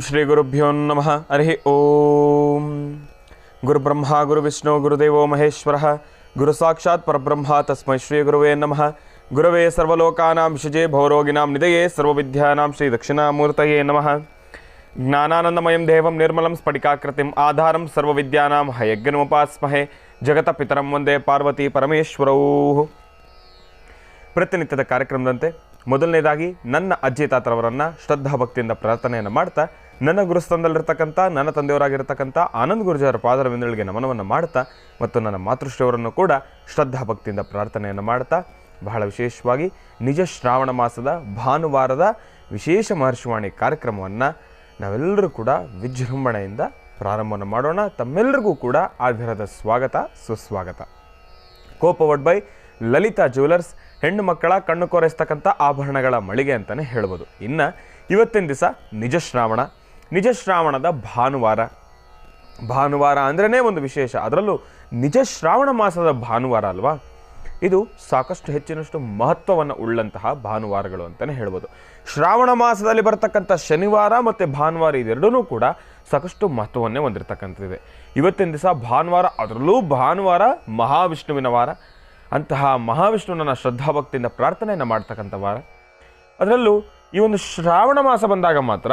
ಶ್ರೀ ಗುರುಭ್ಯೋ ನಮಃ. ಹರಿ ಓಂ. ಗುರುಬ್ರಹ್ಮ ಗುರುವಿಷ್ಣು ಗುರುದೇವೋ ಮಹೇಶ್ವರ ಗುರು ಸಾಕ್ಷಾತ್ ಪರಬ್ರಹ್ಮ ತಸ್ಮೈ ಶ್ರೀ ಗುರುವೇ ನಮಃ. ಗುರವೇ ಸರ್ವಲೋಕಾನಾಂ ವಿಷಜೇ ಭವರೋಗಿಣಾಂ ನಿಧಯೇ ಸರ್ವವಿದ್ಯಾನಾಂ ಶ್ರೀ ದಕ್ಷಿಣಾಮೂರ್ತಯೇ ನಮಃ. ಜ್ಞಾನಾನಂದಮಯಂ ದೇವಂ ನಿರ್ಮಲಂ ಸ್ಫಟಿಕಾಕೃತಿಂ ಆಧಾರಂ ಸರ್ವವಿದ್ಯಾನಾಂ ಹಯಗ್ನಮುಪಾಸ್ಮಹೇ. ಜಗತ ಪಿತರಂ ವಂದೇ ಪಾರ್ವತಿ ಪರಮೇಶ್ವರೌ. ಪ್ರತಿನಿತ್ಯದ ಕಾರ್ಯಕ್ರಮದಂತೆ ಮೊದಲನೇದಾಗಿ ನನ್ನ ಅಜ್ಜಿ ತಾತರವರನ್ನು ಶ್ರದ್ಧಾಭಕ್ತಿಯಿಂದ ಪ್ರಾರ್ಥನೆಯನ್ನು ಮಾಡ್ತಾ, ನನ್ನ ಗುರುಸ್ಥಾನದಲ್ಲಿರ್ತಕ್ಕಂಥ ನನ್ನ ತಂದೆಯವರಾಗಿರ್ತಕ್ಕಂಥ ಆನಂದ್ ಗುರುಜಿಯವರ ಪಾದರವಿಂದಗಳಿಗೆ ನಮನವನ್ನು ಮಾಡ್ತಾ, ಮತ್ತು ನನ್ನ ಮಾತೃಶ್ರೀಯವರನ್ನು ಕೂಡ ಶ್ರದ್ಧಾಭಕ್ತಿಯಿಂದ ಪ್ರಾರ್ಥನೆಯನ್ನು ಮಾಡ್ತಾ, ಬಹಳ ವಿಶೇಷವಾಗಿ ನಿಜ ಶ್ರಾವಣ ಮಾಸದ ಭಾನುವಾರದ ವಿಶೇಷ ಮಹರ್ಷಿವಾಣಿ ಕಾರ್ಯಕ್ರಮವನ್ನು ನಾವೆಲ್ಲರೂ ಕೂಡ ವಿಜೃಂಭಣೆಯಿಂದ ಪ್ರಾರಂಭವನ್ನು ಮಾಡೋಣ. ತಮ್ಮೆಲ್ಲರಿಗೂ ಕೂಡ ಆಧಾರದ ಸ್ವಾಗತ ಸುಸ್ವಾಗತ. ಕೋಪವಡ್ ಬೈ ಲಲಿತಾ ಜ್ಯುವೆಲರ್ಸ್, ಹೆಣ್ಣು ಮಕ್ಕಳ ಕಣ್ಣು ಕೊರೆಸ್ತಕ್ಕಂಥ ಆಭರಣಗಳ ಮಳಿಗೆ ಅಂತಲೇ ಹೇಳ್ಬೋದು. ಇನ್ನು ಇವತ್ತಿನ ದಿವಸ ನಿಜ ಶ್ರಾವಣದ ಭಾನುವಾರ ಅಂದ್ರೇ ಒಂದು ವಿಶೇಷ. ಅದರಲ್ಲೂ ನಿಜ ಶ್ರಾವಣ ಮಾಸದ ಭಾನುವಾರ ಅಲ್ವಾ, ಇದು ಸಾಕಷ್ಟು ಹೆಚ್ಚಿನಷ್ಟು ಮಹತ್ವವನ್ನು ಉಳ್ಳಂತಹ ಭಾನುವಾರಗಳು ಅಂತಲೇ ಹೇಳ್ಬೋದು. ಶ್ರಾವಣ ಮಾಸದಲ್ಲಿ ಬರ್ತಕ್ಕಂಥ ಶನಿವಾರ ಮತ್ತು ಭಾನುವಾರ ಇದೆರಡೂ ಕೂಡ ಸಾಕಷ್ಟು ಮಹತ್ವವನ್ನೇ ಹೊಂದಿರತಕ್ಕಂಥದ್ದಿದೆ. ಇವತ್ತಿನ ದಿವಸ ಭಾನುವಾರ, ಅದರಲ್ಲೂ ಭಾನುವಾರ ಮಹಾವಿಷ್ಣುವಿನ ವಾರ. ಅಂತಹ ಮಹಾವಿಷ್ಣುವನ್ನ ಶ್ರದ್ಧಾಭಕ್ತಿಯಿಂದ ಪ್ರಾರ್ಥನೆಯನ್ನು ಮಾಡ್ತಕ್ಕಂಥ ವಾರ. ಅದರಲ್ಲೂ ಈ ಒಂದು ಶ್ರಾವಣ ಮಾಸ ಬಂದಾಗ ಮಾತ್ರ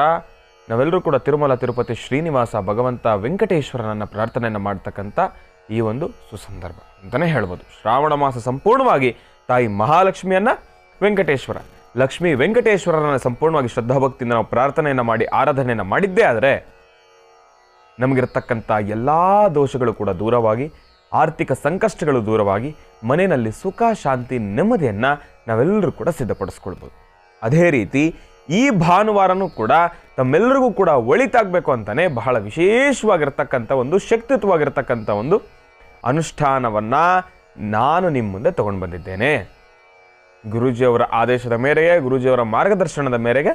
ನಾವೆಲ್ಲರೂ ಕೂಡ ತಿರುಮಲ ತಿರುಪತಿ ಶ್ರೀನಿವಾಸ ಭಗವಂತ ವೆಂಕಟೇಶ್ವರನನ್ನು ಪ್ರಾರ್ಥನೆಯನ್ನು ಮಾಡ್ತಕ್ಕಂಥ ಈ ಒಂದು ಸುಸಂದರ್ಭ ಅಂತಲೇ ಹೇಳ್ಬೋದು. ಶ್ರಾವಣ ಮಾಸ ಸಂಪೂರ್ಣವಾಗಿ ತಾಯಿ ಮಹಾಲಕ್ಷ್ಮಿಯನ್ನು ಲಕ್ಷ್ಮೀ ವೆಂಕಟೇಶ್ವರನ ಸಂಪೂರ್ಣವಾಗಿ ಶ್ರದ್ಧಾಭಕ್ತಿಯಿಂದ ನಾವು ಪ್ರಾರ್ಥನೆಯನ್ನು ಮಾಡಿ ಆರಾಧನೆಯನ್ನು ಮಾಡಿದ್ದೇ ಆದರೆ ನಮಗಿರತಕ್ಕಂಥ ಎಲ್ಲ ದೋಷಗಳು ಕೂಡ ದೂರವಾಗಿ, ಆರ್ಥಿಕ ಸಂಕಷ್ಟಗಳು ದೂರವಾಗಿ, ಮನೆಯಲ್ಲಿ ಸುಖ ಶಾಂತಿ ನೆಮ್ಮದಿಯನ್ನು ನಾವೆಲ್ಲರೂ ಕೂಡ ಸಿದ್ಧಪಡಿಸ್ಕೊಳ್ಬೋದು. ಅದೇ ರೀತಿ ಈ ಭಾನುವಾರನೂ ಕೂಡ ತಮ್ಮೆಲ್ಲರಿಗೂ ಕೂಡ ಒಳಿತಾಗಬೇಕು ಅಂತಲೇ ಬಹಳ ವಿಶೇಷವಾಗಿರ್ತಕ್ಕಂಥ ಒಂದು ಶಕ್ತಿಯುತವಾಗಿರ್ತಕ್ಕಂಥ ಒಂದು ಅನುಷ್ಠಾನವನ್ನು ನಾನು ನಿಮ್ಮ ಮುಂದೆ ತಗೊಂಡು ಬಂದಿದ್ದೇನೆ. ಗುರೂಜಿಯವರ ಆದೇಶದ ಮೇರೆಗೆ, ಗುರೂಜಿಯವರ ಮಾರ್ಗದರ್ಶನದ ಮೇರೆಗೆ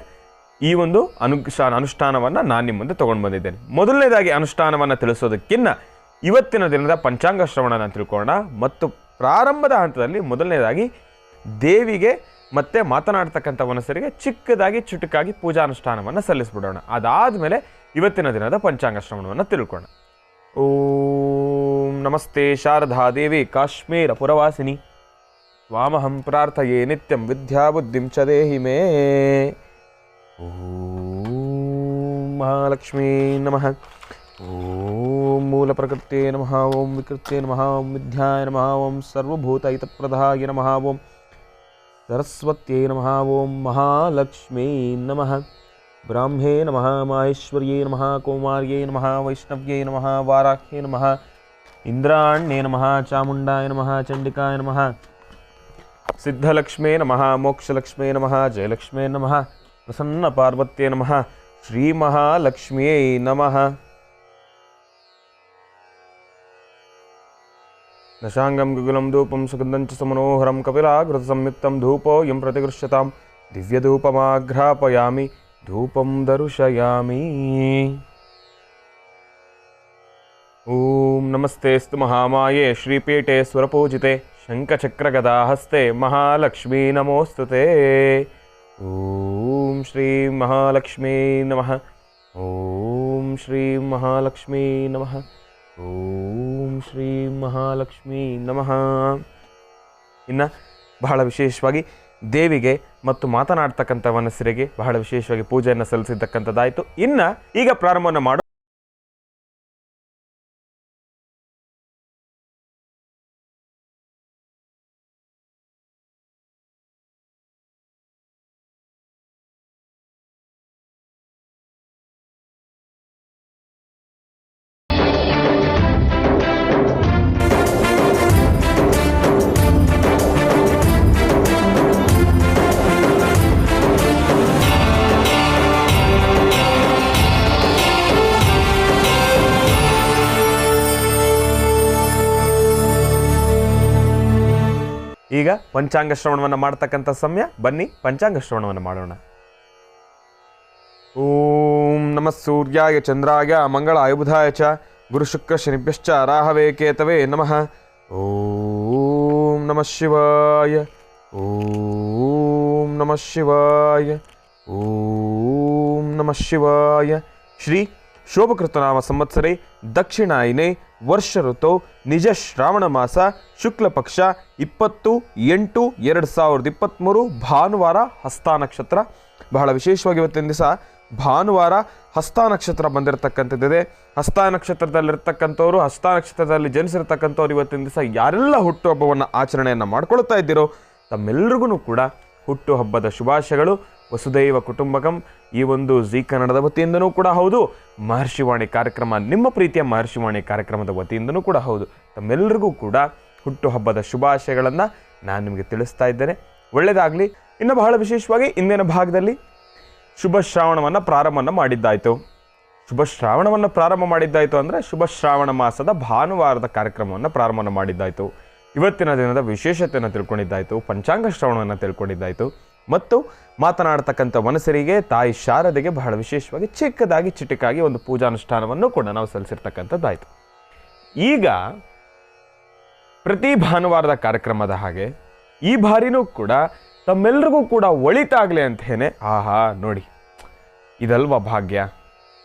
ಈ ಒಂದು ಅನುಷ್ಠಾನವನ್ನು ನಾನು ನಿಮ್ಮ ಮುಂದೆ ತಗೊಂಡು ಬಂದಿದ್ದೇನೆ. ಮೊದಲನೇದಾಗಿ ಅನುಷ್ಠಾನವನ್ನು ತಿಳಿಸೋದಕ್ಕಿಂತ ಇವತ್ತಿನ ದಿನದ ಪಂಚಾಂಗ ಶ್ರವಣನ ತಿಳ್ಕೊಳ್ಳೋಣ. ಮತ್ತು ಪ್ರಾರಂಭದ ಹಂತದಲ್ಲಿ ಮೊದಲನೇದಾಗಿ ದೇವಿಗೆ ಮತ್ತೆ ಮಾತನಾಡ್ತಕ್ಕಂಥ ಮನಸ್ಸರಿಗೆ ಚಿಕ್ಕದಾಗಿ ಚುಟುಕಾಗಿ ಪೂಜಾನುಷ್ಠಾನವನ್ನು ಸಲ್ಲಿಸ್ಬಿಡೋಣ. ಅದಾದಮೇಲೆ ಇವತ್ತಿನ ದಿನದ ಪಂಚಾಂಗ ಶ್ರವಣವನ್ನು ತಿಳ್ಕೊಳ್ಳೋಣ. ಓಂ ನಮಸ್ತೆ ಶಾರದಾದೇವಿ ಕಾಶ್ಮೀರ ಪುರವಾಸಿನಿ ವಾಮಹಂ ಪ್ರಾರ್ಥಯೇ ನಿತ್ಯಂ ವಿದ್ಯಾಬುದ್ಧಿಂ ಚ ದೇಹಿ ಮೇ. ಓಂ ಮಹಾಲಕ್ಷ್ಮೀ ನಮಃ. ಓಂ ಮೂಲ ಪ್ರಕೃತೇ ನಮಃ. ಓಂ ವಿಕೃತೇ ನಮಃ. ಓಂ ವಿದ್ಯಾಯ ನಮಃ. ಓಂ ಸರ್ವಭೂತ ಹಿತಪ್ರದಾಯ ನಮಃ. ಓಂ ಸರಸ್ವತ್ಯೈ ನಮಃ. ಓಂ ಮಹಾಲಕ್ಷ್ಮೀ ನಮಃ. ಬ್ರಾಹ್ಮೇ ನಮಃ. ಮಾಹೇಶ್ವರ್ಯೇ ನಮಃ. ಕೌಮಾರ್ಯೇ ನಮಃ. ವೈಷ್ಣವ್ಯೇ ನಮಃ. ವಾರಾಹ್ಯೇ ನಮಃ. ಇಂದ್ರಾಣ್ಯೇ ನಮಃ. ಚಾಮುಂಡಾಯ ನಮಃ. ಚಂಡಿಕಾಯ ನಮಃ. ಸಿದ್ಧಲಕ್ಷ್ಮೇ ನಮಃ. ಮೋಕ್ಷಲಕ್ಷ್ಮೇ ನಮಃ. ಜಯಲಕ್ಷ್ಮೇ ನಮಃ. ಪ್ರಸನ್ನ ಪಾರ್ವತ್ಯೇ ನಮಃ. ಶ್ರೀ ಮಹಾಲಕ್ಷ್ಮಿಯೇ ನಮಃ. ದಶಾಂಗಂ ಗುಗುಲಂ ಧೂಪಂ ಸುಗಂಧಂಚ ಸಮನೋಹರಂ ಕಪಿಲಾಗೃತ ಸಂಯುಕ್ತಂ ಧೂಪೋ ಯಂ ಪ್ರತಿಗೃಹ್ಯತಾಂ ದಿವ್ಯಧೂಪಮಾಘ್ರಾಪಯಾಮಿ ಧೂಪಂ ದರುಶಯಾಮಿ. ಓಂ ನಮಸ್ತೆಸ್ತು ಮಹಾಮಾಯೇ ಶ್ರೀಪೀಠೆ ಸ್ವರಪೂಜಿತೆ ಶಂಖಚಕ್ರಗದಾಹಸ್ತೆ ಮಹಾಲಕ್ಷ್ಮೀ ನಮೋಸ್ತುತೆ. ಓಂ ಶ್ರೀ ಮಹಾಲಕ್ಷ್ಮೀ ನಮಃ. ಓಂ ಶ್ರೀ ಮಹಾಲಕ್ಷ್ಮೀ ನಮಃ. ಓಂ ಶ್ರೀ ಮಹಾಲಕ್ಷ್ಮೀ ನಮಃ. ಇನ್ನು ಬಹಳ ವಿಶೇಷವಾಗಿ ದೇವಿಗೆ ಮತ್ತು ಮಾತನಾಡ್ತಕ್ಕಂಥ ಮನಸ್ಸರಿಗೆ ಬಹಳ ವಿಶೇಷವಾಗಿ ಪೂಜೆಯನ್ನು ಸಲ್ಲಿಸಿರ್ತಕ್ಕಂಥದ್ದಾಯಿತು. ಇನ್ನು ಈಗ ಪ್ರಾರಂಭವನ್ನು ಮಾಡು. ಈಗ ಪಂಚಾಂಗ ಶ್ರವಣವನ್ನು ಮಾಡ್ತಕ್ಕಂಥ ಸಮಯ. ಬನ್ನಿ ಪಂಚಾಂಗ ಶ್ರವಣವನ್ನು ಮಾಡೋಣ. ಓಂ ನಮಃ ಸೂರ್ಯಾಯ ಚಂದ್ರಾಯ ಮಂಗಳಾಯ ಬುಧಾಯ ಚ ಗುರು ಶುಕ್ರ ಶನಿಭ್ಯಶ್ಚ ರಾಹವೇ ಕೇತವೇ ನಮಃ. ಓಂ ನಮಃ ಶಿವಾಯ. ಓಂ ನಮಃ ಶಿವಾಯ. ಓಂ ನಮಃ ಶಿವಾಯ. ಶ್ರೀ ಶೋಭಕೃತನಾಮ ಸಂವತ್ಸರೆ ದಕ್ಷಿಣಾಯಿನೆ ವರ್ಷ ಋತು ನಿಜ ಶ್ರಾವಣ ಮಾಸ ಶುಕ್ಲ ಪಕ್ಷ 20/8/2023 ಭಾನುವಾರ ಹಸ್ತ ನಕ್ಷತ್ರ. ಬಹಳ ವಿಶೇಷವಾಗಿ ಇವತ್ತಿನ ದಿವಸ ಭಾನುವಾರ ಹಸ್ತ ನಕ್ಷತ್ರ ಬಂದಿರತಕ್ಕಂಥದ್ದಿದೆ. ಹಸ್ತ ನಕ್ಷತ್ರದಲ್ಲಿರ್ತಕ್ಕಂಥವ್ರು, ಹಸ್ತ ನಕ್ಷತ್ರದಲ್ಲಿ ಜನಿಸಿರ್ತಕ್ಕಂಥವ್ರು ಇವತ್ತಿನ ದಿವಸ ಯಾರೆಲ್ಲ ಹುಟ್ಟುಹಬ್ಬವನ್ನು ಆಚರಣೆಯನ್ನು ಮಾಡ್ಕೊಳ್ತಾ ಇದ್ದೀರೋ ತಮ್ಮೆಲ್ಲರಿಗೂ ಕೂಡ ಹುಟ್ಟುಹಬ್ಬದ ಶುಭಾಶಯಗಳು. ವಸುದೈವ ಕುಟುಂಬಕಂ ಈ ಒಂದು ಜೀ ಕನ್ನಡದ ವತಿಯಿಂದನೂ ಕೂಡ ಹೌದು, ಮಹರ್ಷಿವಾಣಿ ಕಾರ್ಯಕ್ರಮ ನಿಮ್ಮ ಪ್ರೀತಿಯ ಮಹರ್ಷಿವಾಣಿ ಕಾರ್ಯಕ್ರಮದ ವತಿಯಿಂದನೂ ಕೂಡ ಹೌದು. ತಮ್ಮೆಲ್ಲರಿಗೂ ಕೂಡ ಹುಟ್ಟುಹಬ್ಬದ ಶುಭಾಶಯಗಳನ್ನು ನಾನು ನಿಮಗೆ ತಿಳಿಸ್ತಾ ಇದ್ದೇನೆ. ಒಳ್ಳೆಯದಾಗಲಿ. ಇನ್ನು ಬಹಳ ವಿಶೇಷವಾಗಿ ಇಂದಿನ ಭಾಗದಲ್ಲಿ ಶುಭ ಶ್ರಾವಣವನ್ನು ಪ್ರಾರಂಭವನ್ನು ಮಾಡಿದ್ದಾಯಿತು. ಶುಭ ಶ್ರಾವಣವನ್ನು ಪ್ರಾರಂಭ ಮಾಡಿದ್ದಾಯಿತು ಅಂದರೆ ಶುಭ ಶ್ರಾವಣ ಮಾಸದ ಭಾನುವಾರದ ಕಾರ್ಯಕ್ರಮವನ್ನು ಪ್ರಾರಂಭವನ್ನು ಮಾಡಿದ್ದಾಯಿತು. ಇವತ್ತಿನ ದಿನದ ವಿಶೇಷತೆಯನ್ನು ತಿಳ್ಕೊಂಡಿದ್ದಾಯಿತು, ಪಂಚಾಂಗ ಶ್ರವಣವನ್ನು ತಿಳ್ಕೊಂಡಿದ್ದಾಯಿತು ಮತ್ತು ಮಾತನಾಡ್ತಕ್ಕಂಥ ಮನಸ್ಸರಿಗೆ ತಾಯಿ ಶಾರದೆಗೆ ಬಹಳ ವಿಶೇಷವಾಗಿ ಚಿಕ್ಕದಾಗಿ ಚಿಟಿಕಾಗಿ ಒಂದು ಪೂಜಾನುಷ್ಠಾನವನ್ನು ಕೂಡ ನಾವು ಸಲ್ಲಿಸಿರ್ತಕ್ಕಂಥದ್ದಾಯಿತು. ಈಗ ಪ್ರತಿ ಭಾನುವಾರದ ಕಾರ್ಯಕ್ರಮದ ಹಾಗೆ ಈ ಬಾರಿನೂ ಕೂಡ ತಮ್ಮೆಲ್ಲರಿಗೂ ಕೂಡ ಒಳಿತಾಗಲಿ ಅಂತೇನೆ. ಆಹಾ ನೋಡಿ, ಇದಲ್ವ ಭಾಗ್ಯ.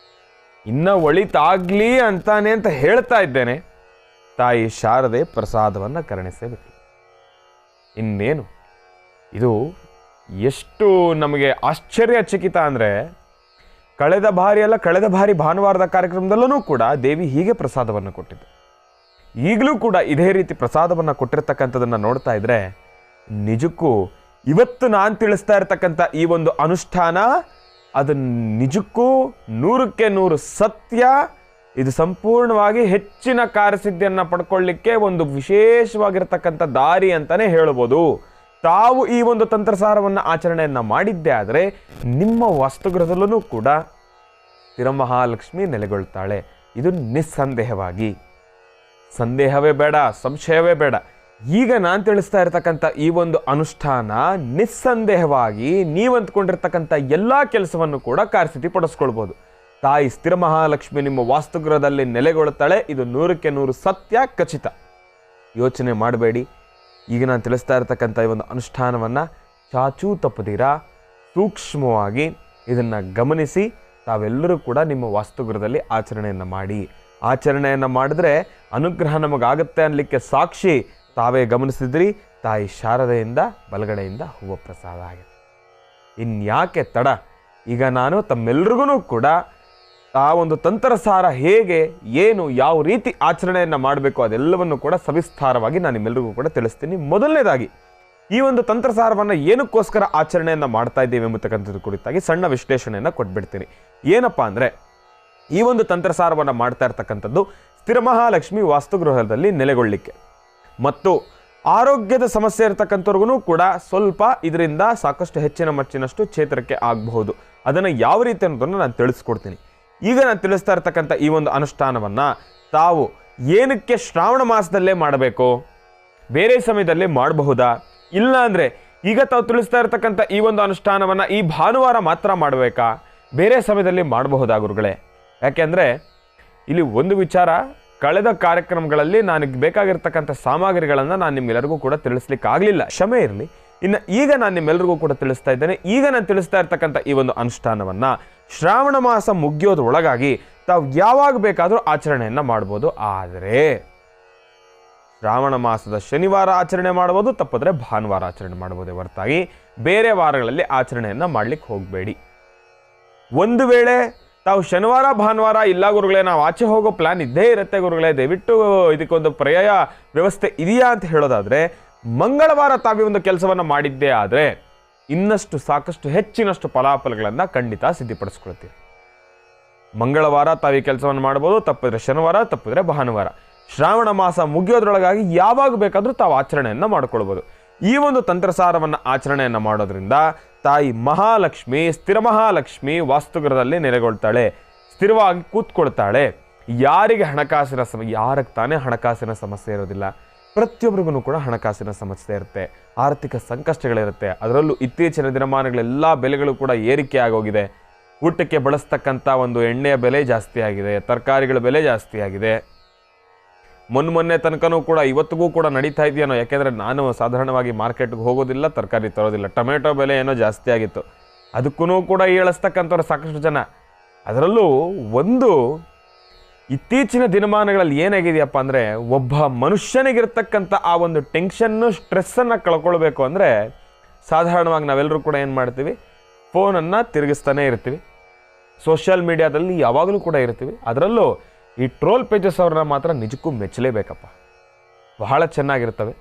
ಇನ್ನು ಒಳಿತಾಗಲಿ ಅಂತಾನೆ ಅಂತ ಹೇಳ್ತಾ ಇದ್ದೇನೆ. ತಾಯಿ ಶಾರದೆ ಪ್ರಸಾದವನ್ನು ಕರುಣಿಸಬೇಕು. ಇನ್ನೇನು ಇದು ಎಷ್ಟು ನಮಗೆ ಆಶ್ಚರ್ಯಚಕಿತ ಅಂದರೆ, ಕಳೆದ ಬಾರಿ ಭಾನುವಾರದ ಕಾರ್ಯಕ್ರಮದಲ್ಲೂ ಕೂಡ ದೇವಿ ಹೀಗೆ ಪ್ರಸಾದವನ್ನು ಕೊಟ್ಟಿದ್ದು. ಈಗಲೂ ಕೂಡ ಇದೇ ರೀತಿ ಪ್ರಸಾದವನ್ನು ಕೊಟ್ಟಿರ್ತಕ್ಕಂಥದ್ದನ್ನು ನೋಡ್ತಾ ಇದ್ರೆ ನಿಜಕ್ಕೂ ಇವತ್ತು ನಾನು ತಿಳಿಸ್ತಾ ಇರ್ತಕ್ಕಂಥ ಈ ಒಂದು ಅನುಷ್ಠಾನ ಅದು ನಿಜಕ್ಕೂ 100ಕ್ಕೆ 100 ಸತ್ಯ. ಇದು ಸಂಪೂರ್ಣವಾಗಿ ಹೆಚ್ಚಿನ ಕಾರ್ಯಸಿದ್ಧಿಯನ್ನು ಪಡ್ಕೊಳ್ಳಿಕ್ಕೆ ಒಂದು ವಿಶೇಷವಾಗಿರ್ತಕ್ಕಂಥ ದಾರಿ ಅಂತಲೇ ಹೇಳ್ಬೋದು. ತಾವು ಈ ಒಂದು ತಂತ್ರಸಾರವನ್ನು ಆಚರಣೆಯನ್ನು ಮಾಡಿದ್ದೇ ಆದರೆ ನಿಮ್ಮ ವಾಸ್ತುಗೃಹದಲ್ಲೂ ಕೂಡ ಸ್ಥಿರಮಹಾಲಕ್ಷ್ಮಿ ನೆಲೆಗೊಳ್ತಾಳೆ. ಇದು ನಿಸ್ಸಂದೇಹವಾಗಿ, ಸಂದೇಹವೇ ಬೇಡ, ಸಂಶಯವೇ ಬೇಡ. ಈಗ ನಾನು ತಿಳಿಸ್ತಾ ಇರ್ತಕ್ಕಂಥ ಈ ಒಂದು ಅನುಷ್ಠಾನ ನಿಸ್ಸಂದೇಹವಾಗಿ ನೀವು ಅಂದ್ಕೊಂಡಿರ್ತಕ್ಕಂಥ ಎಲ್ಲ ಕೆಲಸವನ್ನು ಕೂಡ ಕಾರ್ಯಸಿದ್ಧಿ ಪಡಿಸ್ಕೊಳ್ಬೋದು. ತಾಯಿ ಸ್ಥಿರಮಹಾಲಕ್ಷ್ಮಿ ನಿಮ್ಮ ವಾಸ್ತುಗೃಹದಲ್ಲಿ ನೆಲೆಗೊಳ್ತಾಳೆ. ಇದು 100ಕ್ಕೆ 100 ಸತ್ಯ, ಖಚಿತ. ಯೋಚನೆ ಮಾಡಬೇಡಿ. ಈಗ ನಾನು ತಿಳಿಸ್ತಾ ಇರ್ತಕ್ಕಂಥ ಈ ಒಂದು ಅನುಷ್ಠಾನವನ್ನು ಚಾಚೂ ತಪ್ಪದಿರ ಸೂಕ್ಷ್ಮವಾಗಿ ಇದನ್ನು ಗಮನಿಸಿ ತಾವೆಲ್ಲರೂ ಕೂಡ ನಿಮ್ಮ ವಾಸ್ತುಗೃಹದಲ್ಲಿ ಆಚರಣೆಯನ್ನು ಮಾಡಿ. ಆಚರಣೆಯನ್ನು ಮಾಡಿದ್ರೆ ಅನುಗ್ರಹ ನಮಗಾಗತ್ತೆ ಅನ್ನಲಿಕ್ಕೆ ಸಾಕ್ಷಿ ತಾವೇ ಗಮನಿಸಿದ್ರಿ. ತಾಯಿ ಶಾರದೆಯಿಂದ ಬಲಗಡೆಯಿಂದ ಹೂವು ಪ್ರಸಾದ ಆಗಿದೆ. ಇನ್ಯಾಕೆ ತಡ? ಈಗ ನಾನು ತಮ್ಮೆಲ್ರಿಗೂ ಕೂಡ ಆ ಒಂದು ತಂತ್ರಸಾರ ಹೇಗೆ, ಏನು, ಯಾವ ರೀತಿ ಆಚರಣೆಯನ್ನು ಮಾಡಬೇಕು ಅದೆಲ್ಲವನ್ನು ಕೂಡ ಸವಿಸ್ತಾರವಾಗಿ ನಾನು ನಿಮ್ಮೆಲ್ಲರಿಗೂ ಕೂಡ ತಿಳಿಸ್ತೀನಿ. ಮೊದಲನೇದಾಗಿ ಈ ಒಂದು ತಂತ್ರಸಾರವನ್ನು ಏನಕ್ಕೋಸ್ಕರ ಆಚರಣೆಯನ್ನು ಮಾಡ್ತಾ ಇದ್ದೇವೆ ಎಂಬತಕ್ಕಂಥದ್ದು ಕುರಿತಾಗಿ ಸಣ್ಣ ವಿಶ್ಲೇಷಣೆಯನ್ನು ಕೊಟ್ಬಿಡ್ತೀನಿ. ಏನಪ್ಪ ಅಂದರೆ, ಈ ಒಂದು ತಂತ್ರಸಾರವನ್ನು ಮಾಡ್ತಾ ಇರ್ತಕ್ಕಂಥದ್ದು ಸ್ಥಿರಮಹಾಲಕ್ಷ್ಮಿ ವಾಸ್ತುಗೃಹದಲ್ಲಿ ನೆಲೆಗೊಳ್ಳಿಕ್ಕೆ ಮತ್ತು ಆರೋಗ್ಯದ ಸಮಸ್ಯೆ ಇರತಕ್ಕಂಥವ್ರಿಗೂ ಕೂಡ ಸ್ವಲ್ಪ ಇದರಿಂದ ಸಾಕಷ್ಟು ಹೆಚ್ಚಿನ ಮಚ್ಚಿನಷ್ಟು ಚೇತರಿಕೆ ಆಗಬಹುದು. ಅದನ್ನು ಯಾವ ರೀತಿ ಅನ್ನೋದನ್ನು ನಾನು ತಿಳಿಸ್ಕೊಡ್ತೀನಿ. ಈಗ ನಾನು ತಿಳಿಸ್ತಾ ಇರ್ತಕ್ಕಂಥ ಈ ಒಂದು ಅನುಷ್ಠಾನವನ್ನು ತಾವು ಏನಕ್ಕೆ ಶ್ರಾವಣ ಮಾಸದಲ್ಲೇ ಮಾಡಬೇಕು, ಬೇರೆ ಸಮಯದಲ್ಲಿ ಮಾಡಬಹುದಾ? ಇಲ್ಲ ಅಂದರೆ ಈಗ ತಾವು ತಿಳಿಸ್ತಾ ಇರ್ತಕ್ಕಂಥ ಈ ಒಂದು ಅನುಷ್ಠಾನವನ್ನು ಈ ಭಾನುವಾರ ಮಾತ್ರ ಮಾಡಬೇಕಾ, ಬೇರೆ ಸಮಯದಲ್ಲಿ ಮಾಡಬಹುದಾ ಗುರುಗಳೇ? ಯಾಕೆಂದರೆ ಇಲ್ಲಿ ಒಂದು ವಿಚಾರ, ಕಳೆದ ಕಾರ್ಯಕ್ರಮಗಳಲ್ಲಿ ನನಗೆ ಬೇಕಾಗಿರ್ತಕ್ಕಂಥ ಸಾಮಗ್ರಿಗಳನ್ನು ನಾನು ನಿಮ್ಗೆಲ್ಲರಿಗೂ ಕೂಡ ತಿಳಿಸ್ಲಿಕ್ಕೆ ಆಗಲಿಲ್ಲ, ಕ್ಷಮೆ ಇರಲಿ. ಇನ್ನು ಈಗ ನಾನು ನಿಮ್ಮೆಲ್ಲರಿಗೂ ಕೂಡ ತಿಳಿಸ್ತಾ ಇದ್ದೇನೆ. ಈಗ ನಾನು ತಿಳಿಸ್ತಾ ಇರ್ತಕ್ಕಂಥ ಈ ಒಂದು ಅನುಷ್ಠಾನವನ್ನು ಶ್ರಾವಣ ಮಾಸ ಮುಗಿಯೋದ್ರೊಳಗಾಗಿ ತಾವು ಯಾವಾಗ ಬೇಕಾದರೂ ಆಚರಣೆಯನ್ನು ಮಾಡ್ಬೋದು. ಆದರೆ ಶ್ರಾವಣ ಮಾಸದ ಶನಿವಾರ ಆಚರಣೆ ಮಾಡ್ಬೋದು, ತಪ್ಪಿದ್ರೆ ಭಾನುವಾರ ಆಚರಣೆ ಮಾಡ್ಬೋದೇ ಹೊರತಾಗಿ ಬೇರೆ ವಾರಗಳಲ್ಲಿ ಆಚರಣೆಯನ್ನು ಮಾಡ್ಲಿಕ್ಕೆ ಹೋಗಬೇಡಿ. ಒಂದು ವೇಳೆ ತಾವು ಶನಿವಾರ ಭಾನುವಾರ ಇಲ್ಲ ಗುರುಗಳೇ, ನಾವು ಆಚೆ ಹೋಗೋ ಪ್ಲಾನ್ ಇದ್ದೇ ಇರುತ್ತೆ ಗುರುಗಳೇ, ದಯವಿಟ್ಟು ಇದಕ್ಕೊಂದು ಪರ್ಯಾಯ ವ್ಯವಸ್ಥೆ ಇದೆಯಾ ಅಂತ ಹೇಳೋದಾದರೆ, ಮಂಗಳವಾರ ತಾವೇ ಒಂದು ಕೆಲಸವನ್ನು ಮಾಡಿದ್ದೇ ಆದರೆ ಇನ್ನಷ್ಟು ಸಾಕಷ್ಟು ಹೆಚ್ಚಿನಷ್ಟು ಫಲಾಫಲಗಳನ್ನು ಖಂಡಿತ ಸಿದ್ಧಿಪಡಿಸ್ಕೊಳ್ತೀವಿ. ಮಂಗಳವಾರ ತಾವು ಈ ಕೆಲಸವನ್ನು ಮಾಡ್ಬೋದು, ತಪ್ಪಿದ್ರೆ ಶನಿವಾರ, ತಪ್ಪಿದ್ರೆ ಭಾನುವಾರ. ಶ್ರಾವಣ ಮಾಸ ಮುಗಿಯೋದ್ರೊಳಗಾಗಿ ಯಾವಾಗ ಬೇಕಾದರೂ ತಾವು ಆಚರಣೆಯನ್ನು ಮಾಡ್ಕೊಳ್ಬೋದು. ಈ ಒಂದು ತಂತ್ರಸಾರವನ್ನು ಆಚರಣೆಯನ್ನು ಮಾಡೋದ್ರಿಂದ ತಾಯಿ ಮಹಾಲಕ್ಷ್ಮಿ, ಸ್ಥಿರ ಮಹಾಲಕ್ಷ್ಮಿ ವಾಸ್ತುಗೃಹದಲ್ಲಿ ನೆಲೆಗೊಳ್ತಾಳೆ, ಸ್ಥಿರವಾಗಿ ಕೂತ್ಕೊಳ್ತಾಳೆ. ಯಾರಿಗೆ ಹಣಕಾಸಿನ ಯಾರಿಗೆ ತಾನೇ ಹಣಕಾಸಿನ ಸಮಸ್ಯೆ ಇರೋದಿಲ್ಲ? ಪ್ರತಿಯೊಬ್ಬರಿಗೂ ಕೂಡ ಹಣಕಾಸಿನ ಸಮಸ್ಯೆ ಇರುತ್ತೆ, ಆರ್ಥಿಕ ಸಂಕಷ್ಟಗಳಿರುತ್ತೆ. ಅದರಲ್ಲೂ ಇತ್ತೀಚಿನ ದಿನಮಾನಗಳೆಲ್ಲ ಬೆಲೆಗಳು ಕೂಡ ಏರಿಕೆ ಆಗೋಗಿದೆ. ಊಟಕ್ಕೆ ಬಳಸ್ತಕ್ಕಂಥ ಒಂದು ಎಣ್ಣೆಯ ಬೆಲೆ ಜಾಸ್ತಿ ಆಗಿದೆ, ತರಕಾರಿಗಳ ಬೆಲೆ ಜಾಸ್ತಿ ಆಗಿದೆ. ಮೊನ್ನೆ ತನಕನೂ ಕೂಡ ಇವತ್ತಿಗೂ ಕೂಡ ನಡೀತಾ ಇದೆಯೇನೋ, ಯಾಕೆಂದರೆ ನಾನು ಸಾಧಾರಣವಾಗಿ ಮಾರ್ಕೆಟ್ಗೆ ಹೋಗೋದಿಲ್ಲ, ತರಕಾರಿ ತರೋದಿಲ್ಲ. ಟೊಮೆಟೊ ಬೆಲೆ ಏನೋ ಜಾಸ್ತಿ ಆಗಿತ್ತು, ಅದಕ್ಕೂ ಕೂಡ ಏಳಿಸ್ತಕ್ಕಂಥವ್ರು ಸಾಕಷ್ಟು ಜನ. ಅದರಲ್ಲೂ ಒಂದು ಇತ್ತೀಚಿನ ದಿನಮಾನಗಳಲ್ಲಿ ಏನಾಗಿದೆಯಪ್ಪ ಅಂದರೆ, ಒಬ್ಬ ಮನುಷ್ಯನಿಗಿರ್ತಕ್ಕಂಥ ಆ ಒಂದು ಟೆನ್ಷನ್ನು, ಸ್ಟ್ರೆಸ್ಸನ್ನು ಕಳ್ಕೊಳ್ಬೇಕು ಅಂದರೆ ಸಾಧಾರಣವಾಗಿ ನಾವೆಲ್ಲರೂ ಕೂಡ ಏನು ಮಾಡ್ತೀವಿ, ಫೋನನ್ನು ತಿರುಗಿಸ್ತಾನೆ ಇರ್ತೀವಿ, ಸೋಷಿಯಲ್ ಮೀಡಿಯಾದಲ್ಲಿ ಯಾವಾಗಲೂ ಕೂಡ ಇರ್ತೀವಿ. ಅದರಲ್ಲೂ ಈ ಟ್ರೋಲ್ ಪೇಜಸ್ ಅವ್ರನ್ನ ಮಾತ್ರ ನಿಜಕ್ಕೂ ಮೆಚ್ಚಲೇಬೇಕಪ್ಪ. ಬಹಳ ಚೆನ್ನಾಗಿರ್ತವೆ.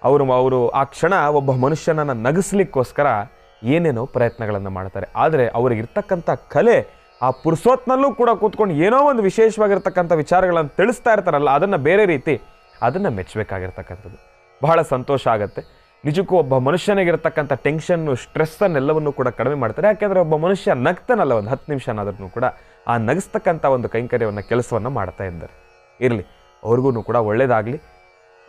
ಅವರು ಆ ಕ್ಷಣ ಒಬ್ಬ ಮನುಷ್ಯನನ್ನು ನಗಿಸ್ಲಿಕ್ಕೋಸ್ಕರ ಏನೇನೋ ಪ್ರಯತ್ನಗಳನ್ನು ಮಾಡ್ತಾರೆ. ಆದರೆ ಅವರಿಗಿರ್ತಕ್ಕಂಥ ಕಲೆ, ಆ ಪುರುಸೋತ್ನಲ್ಲೂ ಕೂಡ ಕೂತ್ಕೊಂಡು ಏನೋ ಒಂದು ವಿಶೇಷವಾಗಿರ್ತಕ್ಕಂಥ ವಿಚಾರಗಳನ್ನು ತಿಳಿಸ್ತಾ ಇರ್ತಾರಲ್ಲ, ಅದನ್ನು ಬೇರೆ ರೀತಿ ಅದನ್ನು ಮೆಚ್ಚಬೇಕಾಗಿರ್ತಕ್ಕಂಥದ್ದು. ಬಹಳ ಸಂತೋಷ ಆಗುತ್ತೆ. ನಿಜಕ್ಕೂ ಒಬ್ಬ ಮನುಷ್ಯನಿಗಿರ್ತಕ್ಕಂಥ ಟೆನ್ಷನ್ನು, ಸ್ಟ್ರೆಸ್ಸನ್ನೆಲ್ಲವನ್ನೂ ಕೂಡ ಕಡಿಮೆ ಮಾಡ್ತಾರೆ. ಯಾಕೆಂದರೆ ಒಬ್ಬ ಮನುಷ್ಯ ನಗ್ತಾನಲ್ಲ, ಒಂದು 10 ನಿಮಿಷನಾದ್ರೂ ಕೂಡ ಆ ನಗಿಸ್ತಕ್ಕಂಥ ಒಂದು ಕೈಂಕರ್ಯವನ್ನು, ಕೆಲಸವನ್ನು ಮಾಡ್ತಾ ಇದ್ದಾರೆ. ಇರಲಿ, ಅವ್ರಿಗೂ ಕೂಡ ಒಳ್ಳೆಯದಾಗಲಿ,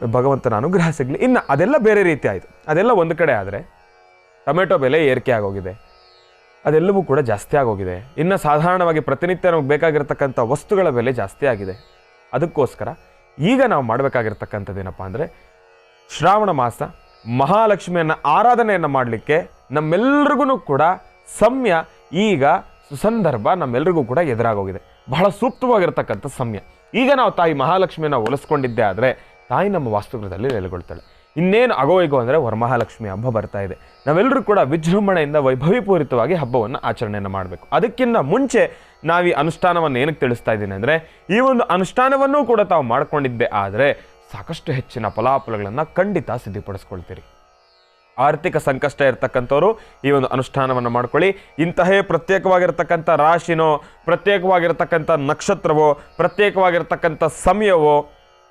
ಭಗವಂತನ ಅನುಗ್ರಹ ಸಿಗಲಿ. ಇನ್ನು ಅದೆಲ್ಲ ಬೇರೆ ರೀತಿ ಆಯಿತು. ಅದೆಲ್ಲ ಒಂದು ಕಡೆ ಆದರೆ, ಟೊಮೆಟೊ ಬೆಲೆ ಏರಿಕೆ ಆಗೋಗಿದೆ, ಅದೆಲ್ಲವೂ ಕೂಡ ಜಾಸ್ತಿ ಆಗೋಗಿದೆ. ಇನ್ನು ಸಾಧಾರಣವಾಗಿ ಪ್ರತಿನಿತ್ಯ ನಮಗೆ ಬೇಕಾಗಿರ್ತಕ್ಕಂಥ ವಸ್ತುಗಳ ಬೆಲೆ ಜಾಸ್ತಿ ಆಗಿದೆ. ಅದಕ್ಕೋಸ್ಕರ ಈಗ ನಾವು ಮಾಡಬೇಕಾಗಿರ್ತಕ್ಕಂಥದ್ದೇನಪ್ಪ ಅಂದರೆ, ಶ್ರಾವಣ ಮಾಸ ಮಹಾಲಕ್ಷ್ಮಿಯನ್ನು ಆರಾಧನೆಯನ್ನು ಮಾಡಲಿಕ್ಕೆ ನಮ್ಮೆಲ್ರಿಗೂ ಕೂಡ ಸಮಯ, ಈಗ ಸುಸಂದರ್ಭ ನಮ್ಮೆಲ್ರಿಗೂ ಕೂಡ ಎದುರಾಗೋಗಿದೆ. ಬಹಳ ಸೂಕ್ತವಾಗಿರ್ತಕ್ಕಂಥ ಸಮಯ. ಈಗ ನಾವು ತಾಯಿ ಮಹಾಲಕ್ಷ್ಮಿಯನ್ನು ಒಲಿಸ್ಕೊಂಡಿದ್ದೆ ಆದರೆ ತಾಯಿ ನಮ್ಮ ವಾಸ್ತುಗೃಹದಲ್ಲಿ ನೆಲೆಗೊಳ್ತಾಳೆ. ಇನ್ನೇನು ಅಗೋಯಿಗೋ ಅಂದರೆ ವರಮಹಾಲಕ್ಷ್ಮಿ ಹಬ್ಬ ಬರ್ತಾ ಇದೆ. ನಾವೆಲ್ಲರೂ ಕೂಡ ವಿಜೃಂಭಣೆಯಿಂದ ವೈಭವೀಪೂರಿತವಾಗಿ ಹಬ್ಬವನ್ನು ಆಚರಣೆಯನ್ನು ಮಾಡಬೇಕು. ಅದಕ್ಕಿಂತ ಮುಂಚೆ ನಾವು ಈ ಅನುಷ್ಠಾನವನ್ನು ಏನಕ್ಕೆ ತಿಳಿಸ್ತಾ ಇದ್ದೀನಿ ಅಂದರೆ, ಈ ಒಂದು ಅನುಷ್ಠಾನವನ್ನೂ ಕೂಡ ತಾವು ಮಾಡ್ಕೊಂಡಿದ್ದೆ ಆದರೆ ಸಾಕಷ್ಟು ಹೆಚ್ಚಿನ ಫಲಾಫಲಗಳನ್ನು ಖಂಡಿತ ಸಿದ್ಧಪಡಿಸ್ಕೊಳ್ತೀರಿ. ಆರ್ಥಿಕ ಸಂಕಷ್ಟ ಇರತಕ್ಕಂಥವ್ರು ಈ ಒಂದು ಅನುಷ್ಠಾನವನ್ನು ಮಾಡ್ಕೊಳ್ಳಿ. ಇಂತಹೇ ಪ್ರತ್ಯೇಕವಾಗಿರ್ತಕ್ಕಂಥ ರಾಶಿನೋ, ಪ್ರತ್ಯೇಕವಾಗಿರ್ತಕ್ಕಂಥ ನಕ್ಷತ್ರವೋ, ಪ್ರತ್ಯೇಕವಾಗಿರ್ತಕ್ಕಂಥ ಸಮಯವೋ,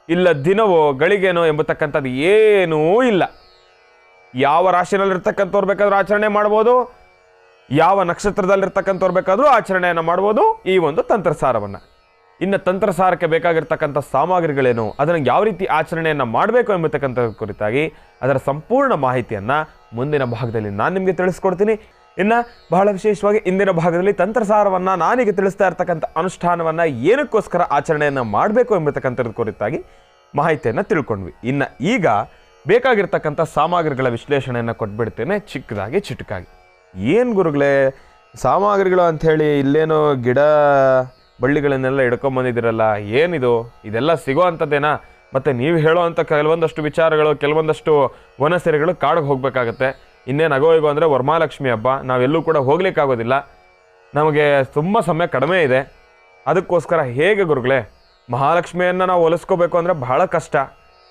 ಇಲ್ಲ ದಿನವೋ ಗಳಿಗೆನೋ ಎಂಬತಕ್ಕಂಥದ್ದು ಏನೂ ಇಲ್ಲ. ಯಾವ ರಾಶಿನಲ್ಲಿರ್ತಕ್ಕಂಥವ್ರು ಬೇಕಾದರೂ ಆಚರಣೆ ಮಾಡ್ಬೋದು, ಯಾವ ನಕ್ಷತ್ರದಲ್ಲಿರ್ತಕ್ಕಂಥವ್ರು ಬೇಕಾದರೂ ಆಚರಣೆಯನ್ನು ಮಾಡ್ಬೋದು ಈ ಒಂದು ತಂತ್ರಸಾರವನ್ನು. ಇನ್ನು ತಂತ್ರಸಾರಕ್ಕೆ ಬೇಕಾಗಿರ್ತಕ್ಕಂಥ ಸಾಮಗ್ರಿಗಳೇನು, ಅದನ್ನು ಯಾವ ರೀತಿ ಆಚರಣೆಯನ್ನು ಮಾಡಬೇಕು ಎಂಬತಕ್ಕಂಥ ಕುರಿತಾಗಿ ಅದರ ಸಂಪೂರ್ಣ ಮಾಹಿತಿಯನ್ನು ಮುಂದಿನ ಭಾಗದಲ್ಲಿ ನಾನು ನಿಮಗೆ ತಿಳಿಸ್ಕೊಡ್ತೀನಿ. ಇನ್ನು ಬಹಳ ವಿಶೇಷವಾಗಿ ಇಂದಿನ ಭಾಗದಲ್ಲಿ ತಂತ್ರಸಾರವನ್ನು, ನಾನೀಗ ತಿಳಿಸ್ತಾ ಇರ್ತಕ್ಕಂಥ ಅನುಷ್ಠಾನವನ್ನು ಏನಕ್ಕೋಸ್ಕರ ಆಚರಣೆಯನ್ನು ಮಾಡಬೇಕು ಎಂಬತಕ್ಕಂಥದ್ರ ಕುರಿತಾಗಿ ಮಾಹಿತಿಯನ್ನು ತಿಳ್ಕೊಂಡ್ವಿ. ಇನ್ನು ಈಗ ಬೇಕಾಗಿರ್ತಕ್ಕಂಥ ಸಾಮಗ್ರಿಗಳ ವಿಶ್ಲೇಷಣೆಯನ್ನು ಕೊಟ್ಬಿಡ್ತೇನೆ ಚಿಕ್ಕದಾಗಿ ಚಿಟಕಾಗಿ. ಏನು ಗುರುಗಳೇ ಸಾಮಗ್ರಿಗಳು ಅಂಥೇಳಿ ಇಲ್ಲೇನೋ ಗಿಡ ಬಳ್ಳಿಗಳನ್ನೆಲ್ಲ ಹಿಡ್ಕೊಂಬಂದಿದ್ದೀರಲ್ಲ, ಏನಿದು, ಇದೆಲ್ಲ ಸಿಗೋ ಅಂಥದ್ದೇನಾ? ಮತ್ತು ನೀವು ಹೇಳೋ ಅಂಥ ಕೆಲವೊಂದಷ್ಟು ವಿಚಾರಗಳು, ಕೆಲವೊಂದಷ್ಟು ವನಸೆರೆಗಳು ಕಾಡಿಗೆ ಹೋಗಬೇಕಾಗತ್ತೆ. ಇನ್ನೇನು ಅಗೋಯಿಗೋ ಅಂದರೆ ವರಮಹಾಲಕ್ಷ್ಮಿ ಹಬ್ಬ, ನಾವೆಲ್ಲೂ ಕೂಡ ಹೋಗ್ಲಿಕ್ಕಾಗೋದಿಲ್ಲ, ನಮಗೆ ತುಂಬ ಸಮಯ ಕಡಿಮೆ ಇದೆ. ಅದಕ್ಕೋಸ್ಕರ ಹೇಗೆ ಗುರುಗಳೇ ಮಹಾಲಕ್ಷ್ಮಿಯನ್ನು ನಾವು ಒಲಿಸ್ಕೋಬೇಕು ಅಂದರೆ ಬಹಳ ಕಷ್ಟ.